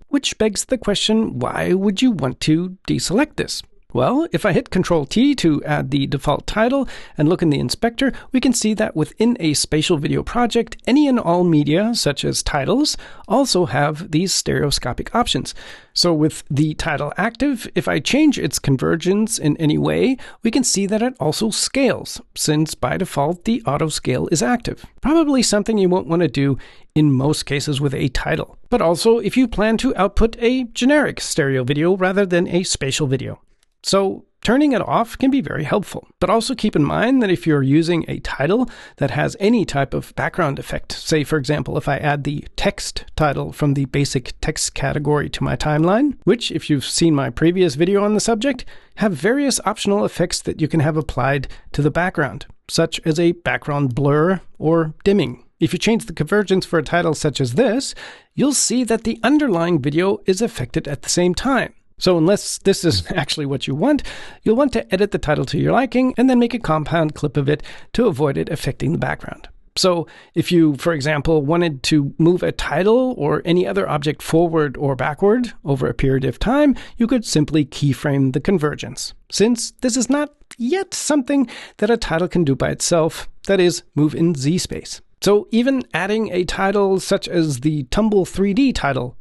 S2: Which begs the question, why would you want to deselect this? Well, if I hit Ctrl-T to add the default title and look in the inspector, we can see that within a spatial video project, any and all media, such as titles, also have these stereoscopic options. So with the title active, if I change its convergence in any way, we can see that it also scales, since by default the auto scale is active. Probably something you won't want to do in most cases with a title, but also if you plan to output a generic stereo video rather than a spatial video. So turning it off can be very helpful, but also keep in mind that if you're using a title that has any type of background effect, say for example if I add the text title from the basic text category to my timeline, which if you've seen my previous video on the subject, have various optional effects that you can have applied to the background, such as a background blur or dimming. If you change the convergence for a title such as this, you'll see that the underlying video is affected at the same time. So unless this is actually what you want, you'll want to edit the title to your liking and then make a compound clip of it to avoid it affecting the background. So if you, for example, wanted to move a title or any other object forward or backward over a period of time, you could simply keyframe the convergence. Since this is not yet something that a title can do by itself, that is, move in Z-space. So even adding a title such as the Tumble 3D title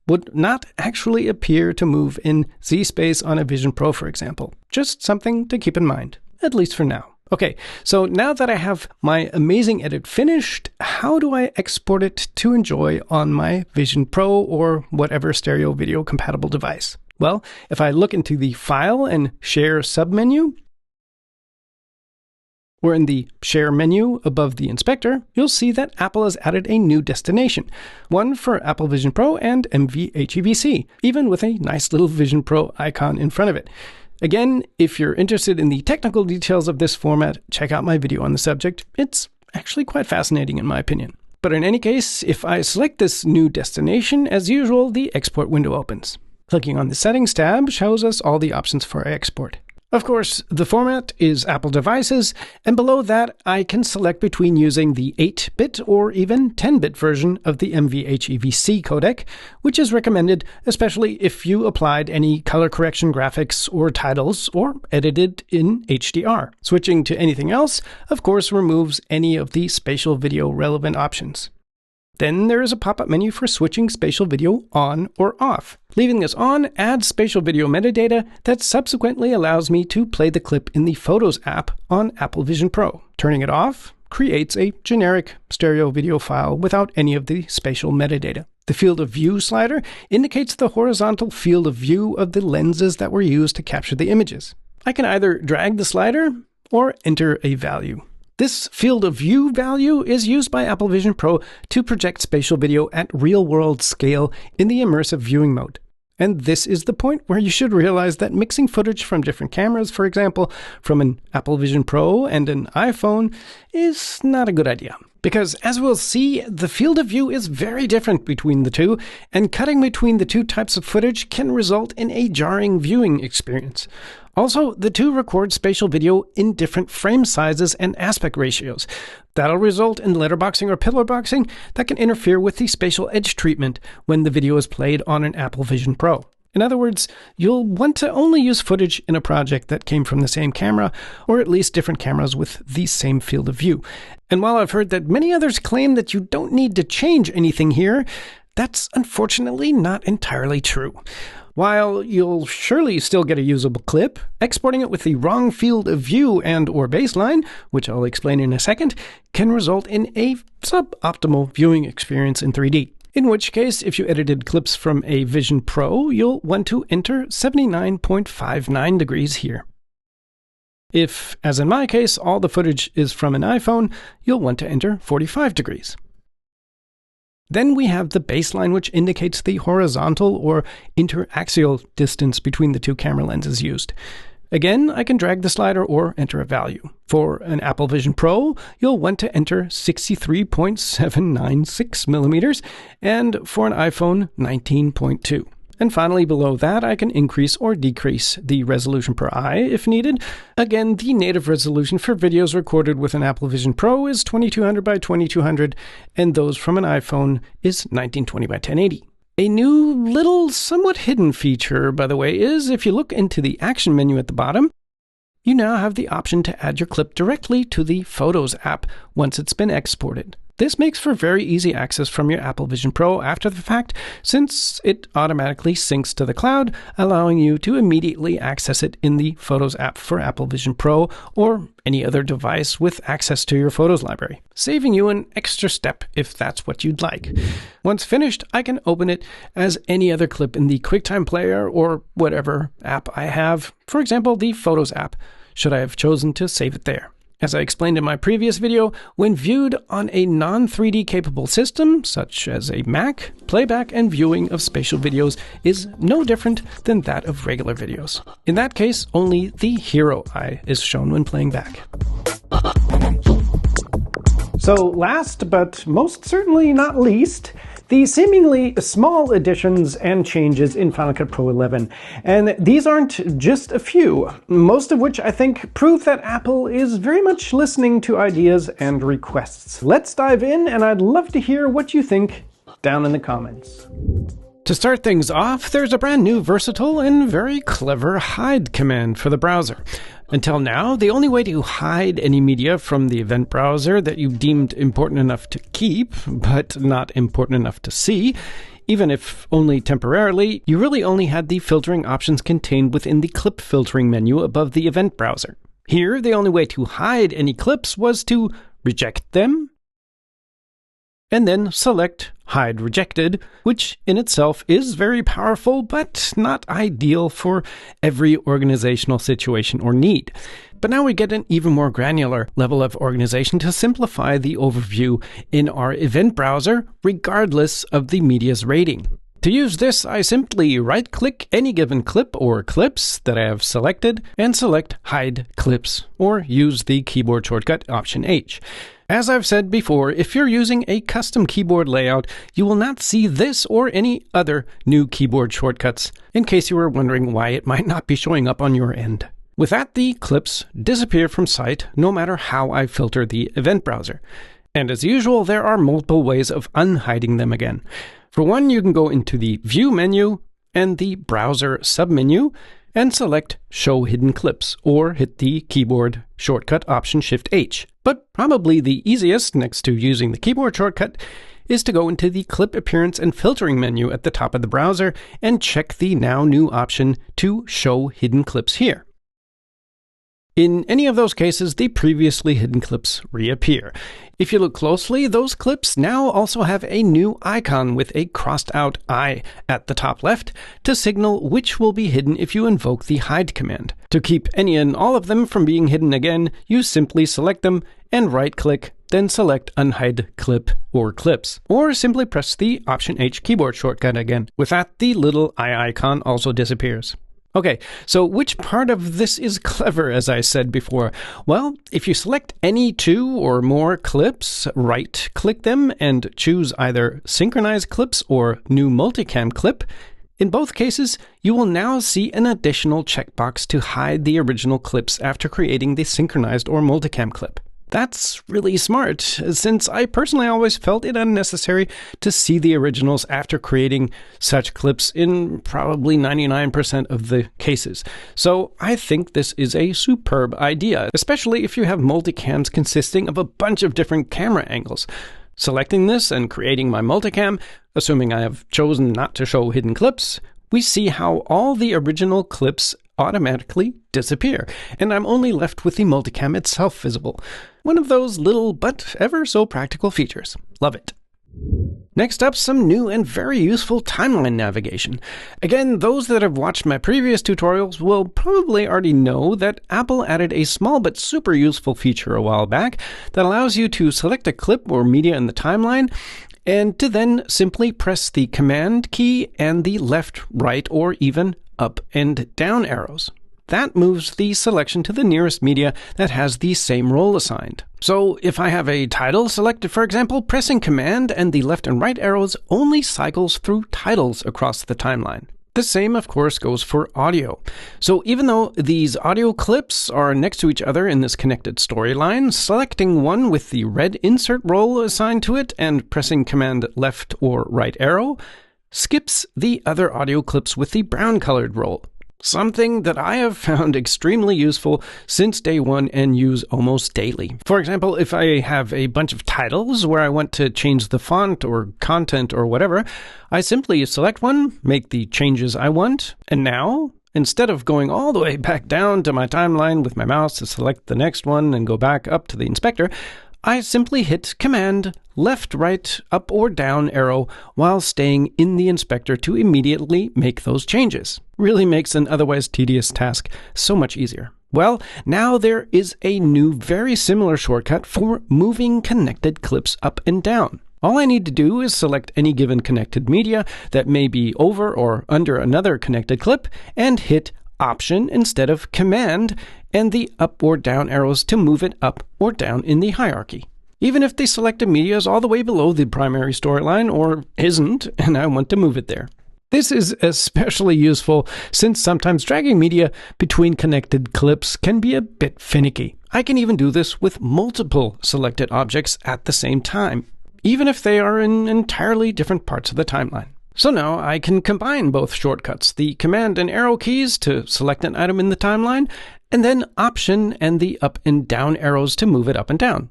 S2: would not actually appear to move in Z-space on a Vision Pro, for example. Just something to keep in mind, at least for now. Okay, so now that I have my amazing edit finished, how do I export it to enjoy on my Vision Pro or whatever stereo video compatible device? Well, if I look into the File and Share submenu, Or in the Share menu above the inspector, you'll see that Apple has added a new destination, one for Apple Vision Pro and MV-HEVC, even with a nice little Vision Pro icon in front of it. Again, if you're interested in the technical details of this format, check out my video on the subject. It's actually quite fascinating in my opinion. But in any case, if I select this new destination, as usual, the export window opens. Clicking on the Settings tab shows us all the options for export. Of course, the format is Apple devices, and below that I can select between using the 8-bit or even 10-bit version of the MV-HEVC codec, which is recommended especially if you applied any color correction graphics or titles or edited in HDR. Switching to anything else, of course, removes any of the spatial video relevant options. Then there is a pop-up menu for switching spatial video on or off. Leaving this on adds spatial video metadata that subsequently allows me to play the clip in the Photos app on Apple Vision Pro. Turning it off creates a generic stereo video file without any of the spatial metadata. The field of view slider indicates the horizontal field of view of the lenses that were used to capture the images. I can either drag the slider or enter a value. This field of view value is used by Apple Vision Pro to project spatial video at real-world scale in the immersive viewing mode. And this is the point where you should realize that mixing footage from different cameras, for example, from an Apple Vision Pro and an iPhone, is not a good idea. Because, as we'll see, the field of view is very different between the two, and cutting between the two types of footage can result in a jarring viewing experience. Also, the two record spatial video in different frame sizes and aspect ratios. That'll result in letterboxing or pillarboxing that can interfere with the spatial edge treatment when the video is played on an Apple Vision Pro. In other words, you'll want to only use footage in a project that came from the same camera, or at least different cameras with the same field of view. And while I've heard that many others claim that you don't need to change anything here, that's unfortunately not entirely true. While you'll surely still get a usable clip, exporting it with the wrong field of view and or baseline, which I'll explain in a second, can result in a suboptimal viewing experience in 3D. In which case, if you edited clips from a Vision Pro, you'll want to enter 79.59 degrees here. If, as in my case, all the footage is from an iPhone, you'll want to enter 45 degrees. Then we have the baseline, which indicates the horizontal or interaxial distance between the two camera lenses used. Again, I can drag the slider or enter a value. For an Apple Vision Pro, you'll want to enter 63.796 millimeters, and for an iPhone, 19.2. And finally, below that, I can increase or decrease the resolution per eye if needed. Again, the native resolution for videos recorded with an Apple Vision Pro is 2200 by 2200, and those from an iPhone is 1920 by 1080. A new little, somewhat hidden feature, by the way, is if you look into the Action menu at the bottom, you now have the option to add your clip directly to the Photos app once it's been exported. This makes for very easy access from your Apple Vision Pro after the fact, since it automatically syncs to the cloud, allowing you to immediately access it in the Photos app for Apple Vision Pro or any other device with access to your Photos library, saving you an extra step if that's what you'd like. Once finished, I can open it as any other clip in the QuickTime Player or whatever app I have, for example, the Photos app, should I have chosen to save it there. As I explained in my previous video, when viewed on a non-3D capable system, such as a Mac, playback and viewing of spatial videos is no different than that of regular videos. In that case, only the hero eye is shown when playing back.
S1: So last, but most certainly not least, the seemingly small additions and changes in Final Cut Pro 11. And these aren't just a few, most of which I think prove that Apple is very much listening to ideas and requests. Let's dive in, and I'd love to hear what you think down in the comments.
S2: To start things off, there's a brand new versatile and very clever hide command for the browser. Until now, the only way to hide any media from the event browser that you deemed important enough to keep, but not important enough to see, even if only temporarily, you really only had the filtering options contained within the clip filtering menu above the event browser. Here, the only way to hide any clips was to reject them, and then select Hide Rejected, which in itself is very powerful, but not ideal for every organizational situation or need. but now we get an even more granular level of organization to simplify the overview in our event browser, regardless of the media's rating. To use this, I simply right-click any given clip or clips that I have selected and select Hide Clips, or use the keyboard shortcut Option H. As I've said before, if you're using a custom keyboard layout, you will not see this or any other new keyboard shortcuts, in case you were wondering why it might not be showing up on your end. With that, the clips disappear from sight no matter how I filter the event browser. And as usual, there are multiple ways of unhiding them again. For one, you can go into the View menu and the Browser submenu and select Show Hidden Clips, or hit the keyboard shortcut Option Shift H. But probably the easiest, next to using the keyboard shortcut, is to go into the Clip Appearance and Filtering menu at the top of the browser and check the now new option to Show Hidden Clips here. In any of those cases, the previously hidden clips reappear. If you look closely, those clips now also have a new icon with a crossed out eye at the top left to signal which will be hidden if you invoke the hide command. To keep any and all of them from being hidden again, you simply select them and right-click, then select Unhide Clip or Clips, or simply press the Option H keyboard shortcut again. With that, the little eye icon also disappears. Okay, so which part of this is clever, as I said before? Well, if you select any two or more clips, right-click them and choose either Synchronize Clips or New Multicam Clip, in both cases, you will now see an additional checkbox to hide the original clips after creating the synchronized or multicam clip. That's really smart, since I personally always felt it unnecessary to see the originals after creating such clips in probably 99% of the cases. So I think this is a superb idea, especially if you have multicams consisting of a bunch of different camera angles. Selecting this and creating my multicam, assuming I have chosen not to show hidden clips, we see how all the original clips automatically disappear, and I'm only left with the multicam itself visible. One of those little but ever so practical features. Love it. Next up, some new and very useful timeline navigation. Again, those that have watched my previous tutorials will probably already know that Apple added a small but super useful feature a while back that allows you to select a clip or media in the timeline and to then simply press the Command key and the left, right, or even up and down arrows. That moves the selection to the nearest media that has the same role assigned. So if I have a title selected, for example, pressing Command and the left and right arrows only cycles through titles across the timeline. The same, of course, goes for audio. So even though these audio clips are next to each other in this connected storyline, selecting one with the red insert role assigned to it and pressing Command left or right arrow skips the other audio clips with the brown colored role. Something that I have found extremely useful since day one and use almost daily. For example, if I have a bunch of titles where I want to change the font or content or whatever, I simply select one, make the changes I want, and now, instead of going all the way back down to my timeline with my mouse to select the next one and go back up to the inspector, I simply hit Command, left, right, up or down arrow while staying in the inspector to immediately make those changes. Really makes an otherwise tedious task so much easier. Well, now there is a new, very similar shortcut for moving connected clips up and down. All I need to do is select any given connected media that may be over or under another connected clip and hit Option instead of Command and the up or down arrows to move it up or down in the hierarchy. Even if the selected media is all the way below the primary storyline or isn't, and I want to move it there. This is especially useful since sometimes dragging media between connected clips can be a bit finicky. I can even do this with multiple selected objects at the same time, even if they are in entirely different parts of the timeline. So now I can combine both shortcuts, the Command and arrow keys to select an item in the timeline, and then Option and the up and down arrows to move it up and down,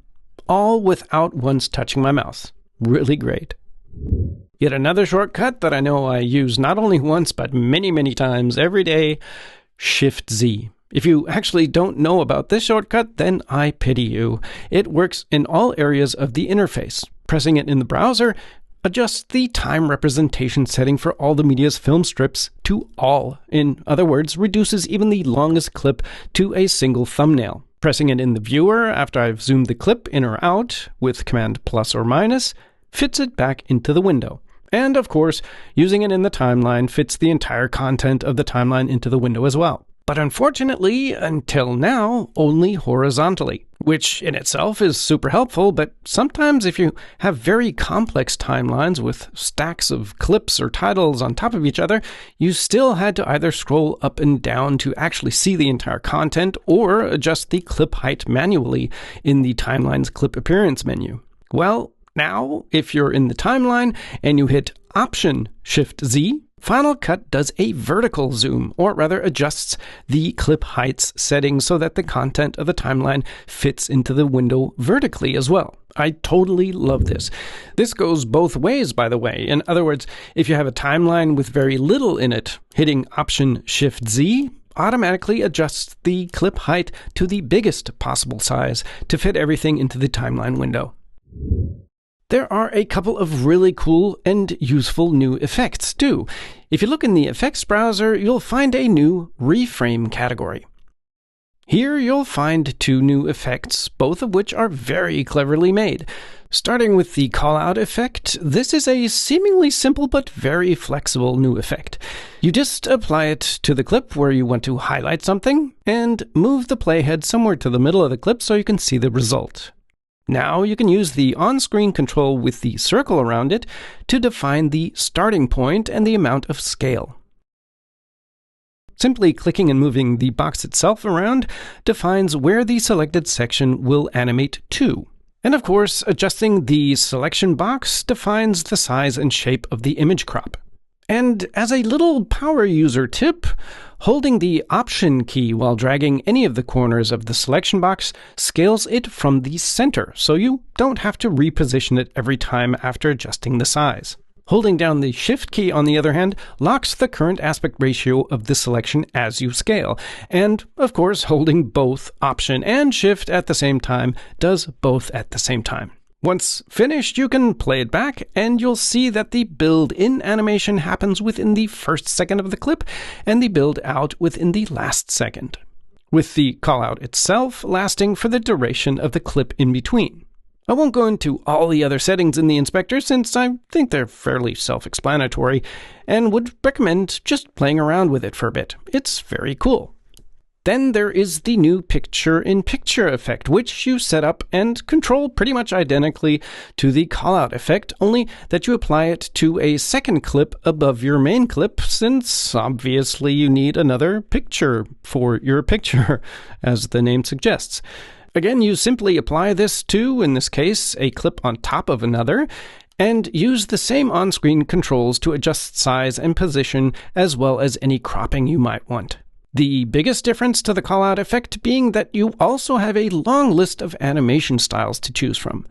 S2: all without once touching my mouse. Really great. Yet another shortcut that I know I use not only once but many times every day, Shift-Z. If you actually don't know about this shortcut, then I pity you. It works in all areas of the interface. Pressing it in the browser adjust the time representation setting for all the media's film strips to all. In other words, reduces even the longest clip to a single thumbnail. Pressing it in the viewer after I've zoomed the clip in or out with Command plus or minus fits it back into the window. And of course, using it in the timeline fits the entire content of the timeline into the window as well. But unfortunately, until now, only horizontally, which in itself is super helpful, but sometimes if you have very complex timelines with stacks of clips or titles on top of each other, you still had to either scroll up and down to actually see the entire content or adjust the clip height manually in the timeline's clip appearance menu. Well, now, if you're in the timeline and you hit Option-Shift-Z, Final Cut does a vertical zoom, or rather adjusts the clip heights setting so that the content of the timeline fits into the window vertically as well. I totally love this. This goes both ways, by the way. In other words, if you have a timeline with very little in it, hitting Option-Shift-Z automatically adjusts the clip height to the biggest possible size to fit everything into the timeline window. There are a couple of really cool and useful new effects, too. If you look in the effects browser, you'll find a new reframe category. Here you'll find two new effects, both of which are very cleverly made. Starting with the callout effect, this is a seemingly simple but very flexible new effect. You just apply it to the clip where you want to highlight something, and move the playhead somewhere to the middle of the clip so you can see the result. Now you can use the on-screen control with the circle around it to define the starting point and the amount of scale. Simply clicking and moving the box itself around defines where the selected section will animate to. And of course, adjusting the selection box defines the size and shape of the image crop. And as a little power user tip, holding the Option key while dragging any of the corners of the selection box scales it from the center, so you don't have to reposition it every time after adjusting the size. Holding down the Shift key, on the other hand, locks the current aspect ratio of the selection as you scale. And, of course, holding both Option and Shift at the same time does both at the same time. Once finished, you can play it back, and you'll see that the build-in animation happens within the first second of the clip, and the build-out within the last second, with the callout itself lasting for the duration of the clip in between. I won't go into all the other settings in the inspector since I think they're fairly self-explanatory, and would recommend just playing around with it for a bit. It's very cool. Then there is the new picture-in-picture effect, which you set up and control pretty much identically to the callout effect, only that you apply it to a second clip above your main clip, since obviously you need another picture for your picture, as the name suggests. Again, you simply apply this to, in this case, a clip on top of another, and use the same on-screen controls to adjust size and position, as well as any cropping you might want. The biggest difference to the callout effect being that you also have a long list of animation styles to choose from,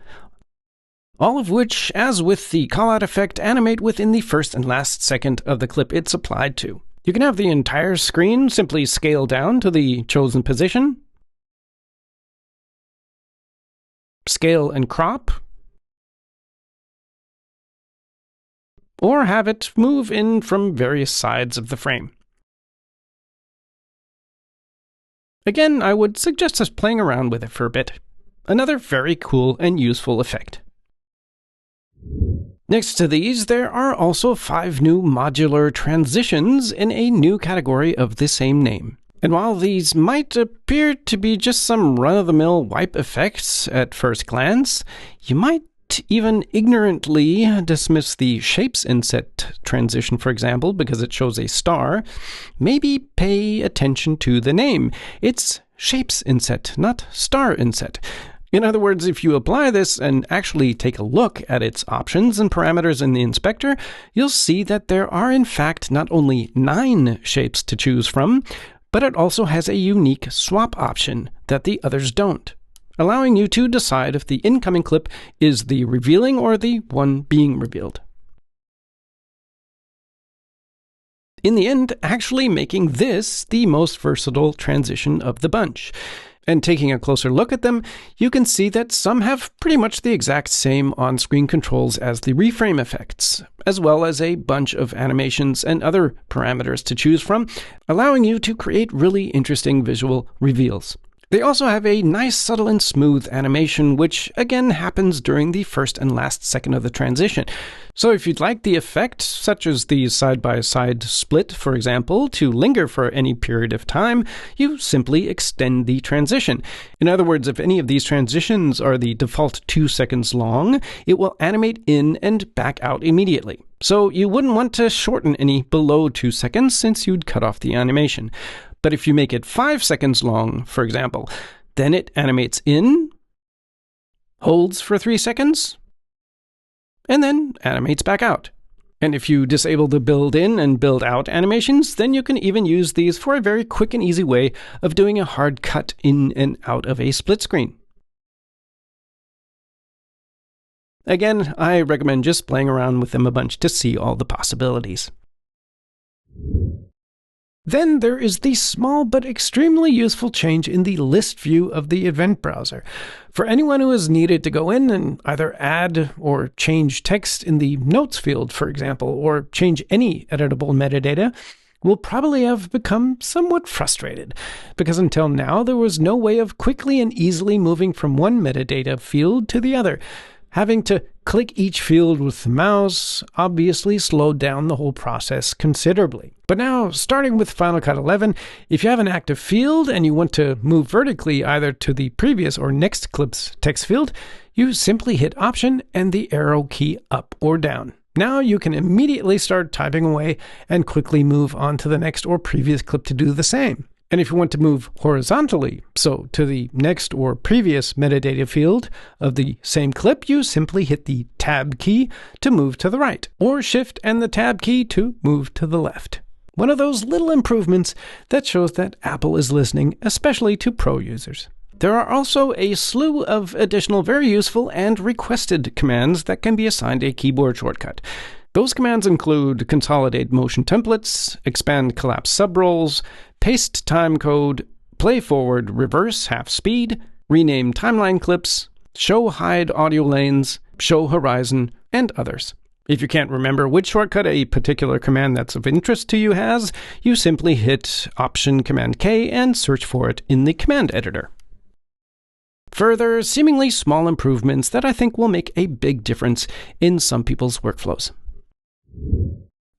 S2: all of which, as with the callout effect, animate within the first and last second of the clip it's applied to. You can have the entire screen simply scale down to the chosen position, scale and crop, or have it move in from various sides of the frame. Again, I would suggest us playing around with it for a bit. Another very cool and useful effect. Next to these, there are also 5 new modular transitions in a new category of the same name. And while these might appear to be just some run-of-the-mill wipe effects at first glance, you might even ignorantly dismiss the Shapes Inset transition, for example, because it shows a star. Maybe pay attention to the name. It's Shapes Inset, not Star Inset. In other words, if you apply this and actually take a look at its options and parameters in the inspector, you'll see that there are in fact not only 9 shapes to choose from, but it also has a unique swap option that the others don't, allowing you to decide if the incoming clip is the revealing or the one being revealed. In the end, actually making this the most versatile transition of the bunch. And taking a closer look at them, you can see that some have pretty much the exact same on-screen controls as the reframe effects, as well as a bunch of animations and other parameters to choose from, allowing you to create really interesting visual reveals. They also have a nice, subtle, and smooth animation, which again happens during the first and last second of the transition. So if you'd like the effect, such as the side-by-side split, for example, to linger for any period of time, you simply extend the transition. In other words, if any of these transitions are the default 2 seconds long, it will animate in and back out immediately. So you wouldn't want to shorten any below 2 seconds since you'd cut off the animation. But if you make it 5 seconds long, for example, then it animates in, holds for 3 seconds, and then animates back out. And if you disable the build in and build out animations, then you can even use these for a very quick and easy way of doing a hard cut in and out of a split screen. Again, I recommend just playing around with them a bunch to see all the possibilities. Then there is the small but extremely useful change in the list view of the event browser. For anyone who has needed to go in and either add or change text in the notes field, for example, or change any editable metadata, will probably have become somewhat frustrated, because until now there was no way of quickly and easily moving from one metadata field to the other. Having to click each field with the mouse obviously slowed down the whole process considerably. But now, starting with Final Cut 11, if you have an active field and you want to move vertically either to the previous or next clip's text field, you simply hit Option and the arrow key up or down. Now you can immediately start typing away and quickly move on to the next or previous clip to do the same. And if you want to move horizontally, so to the next or previous metadata field of the same clip, you simply hit the Tab key to move to the right, or Shift and the Tab key to move to the left. One of those little improvements that shows that Apple is listening, especially to pro users. There are also a slew of additional very useful and requested commands that can be assigned a keyboard shortcut. Those commands include consolidate motion templates, expand collapse subroles, paste timecode, play forward reverse half speed, rename timeline clips, show hide audio lanes, show horizon, and others. If you can't remember which shortcut a particular command that's of interest to you has, you simply hit Option Command K and search for it in the command editor. Further, seemingly small improvements that I think will make a big difference in some people's workflows.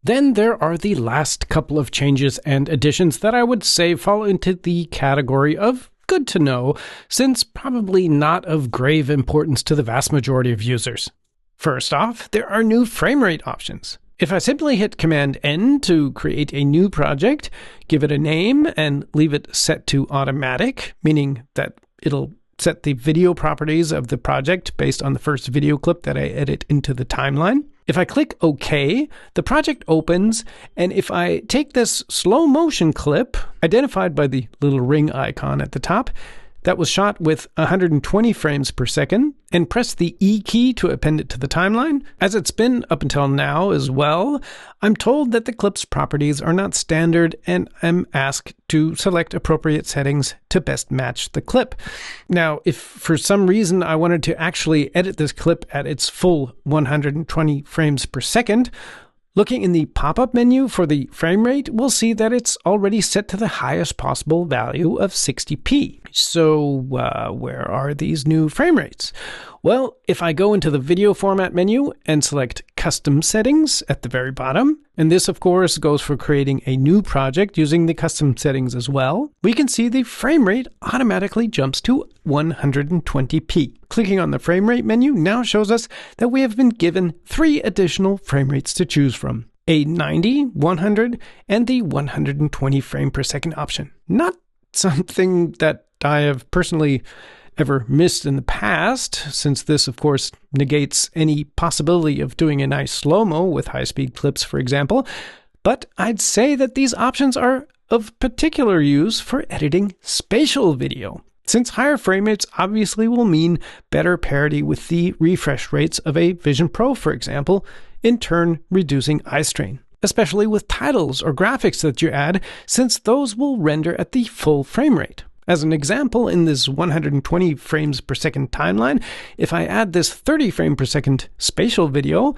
S2: Then there are the last couple of changes and additions that I would say fall into the category of good to know, since probably not of grave importance to the vast majority of users. First off, there are new frame rate options. If I simply hit Command N to create a new project, give it a name, and leave it set to automatic, meaning that it'll set the video properties of the project based on the first video clip that I edit into the timeline. If I click OK, the project opens, and if I take this slow motion clip, identified by the little ring icon at the top, that was shot with 120 frames per second, and press the E key to append it to the timeline, as it's been up until now as well, I'm told that the clip's properties are not standard and I'm asked to select appropriate settings to best match the clip. Now, if for some reason I wanted to actually edit this clip at its full 120 frames per second, looking in the pop-up menu for the frame rate, we'll see that it's already set to the highest possible value of 60p. So where are these new frame rates? Well, if I go into the video format menu and select custom settings at the very bottom, and this of course goes for creating a new project using the custom settings as well, we can see the frame rate automatically jumps to 120p. Clicking on the frame rate menu now shows us that we have been given 3 additional frame rates to choose from: a 90, 100, and the 120 frame per second option. Not something that I have personally ever missed in the past, since this of course negates any possibility of doing a nice slow-mo with high-speed clips, for example, but I'd say that these options are of particular use for editing spatial video, since higher frame rates obviously will mean better parity with the refresh rates of a Vision Pro, for example, in turn reducing eye strain, especially with titles or graphics that you add, since those will render at the full frame rate. As an example, in this 120 frames per second timeline, if I add this 30 frame per second spatial video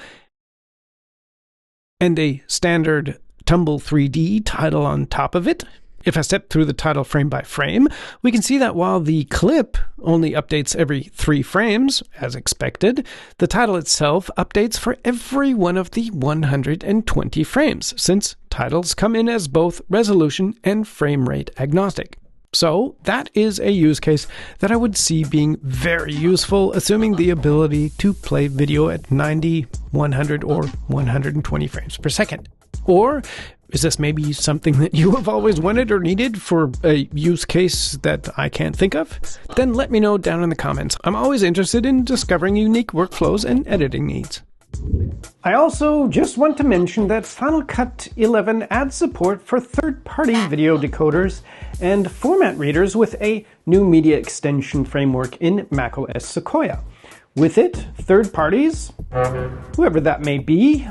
S2: and a standard Tumble 3D title on top of it, if I step through the title frame by frame, we can see that while the clip only updates every 3 frames, as expected, the title itself updates for every one of the 120 frames, since titles come in as both resolution and frame rate agnostic. So that is a use case that I would see being very useful, assuming the ability to play video at 90, 100, or 120 frames per second. Or is this maybe something that you have always wanted or needed for a use case that I can't think of? Then let me know down in the comments. I'm always interested in discovering unique workflows and editing needs.
S1: I also just want to mention that Final Cut 11 adds support for third-party video decoders and format readers with a new media extension framework in macOS Sequoia. With it, third parties, whoever that may be,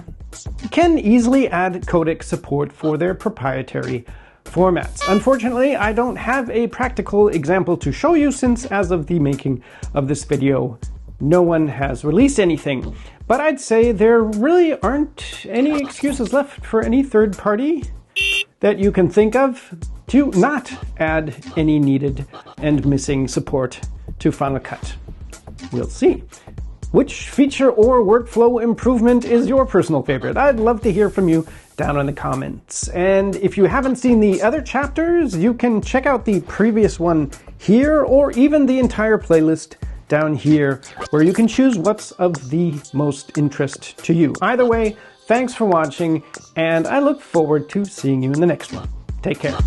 S1: can easily add codec support for their proprietary formats. Unfortunately, I don't have a practical example to show you since as of the making of this video, no one has released anything. But I'd say there really aren't any excuses left for any third party that you can think of to not add any needed and missing support to Final Cut. We'll see. Which feature or workflow improvement is your personal favorite? I'd love to hear from you down in the comments. And if you haven't seen the other chapters, you can check out the previous one here, or even the entire playlist down here, where you can choose what's of the most interest to you. Either way, thanks for watching, and I look forward to seeing you in the next one. Take care.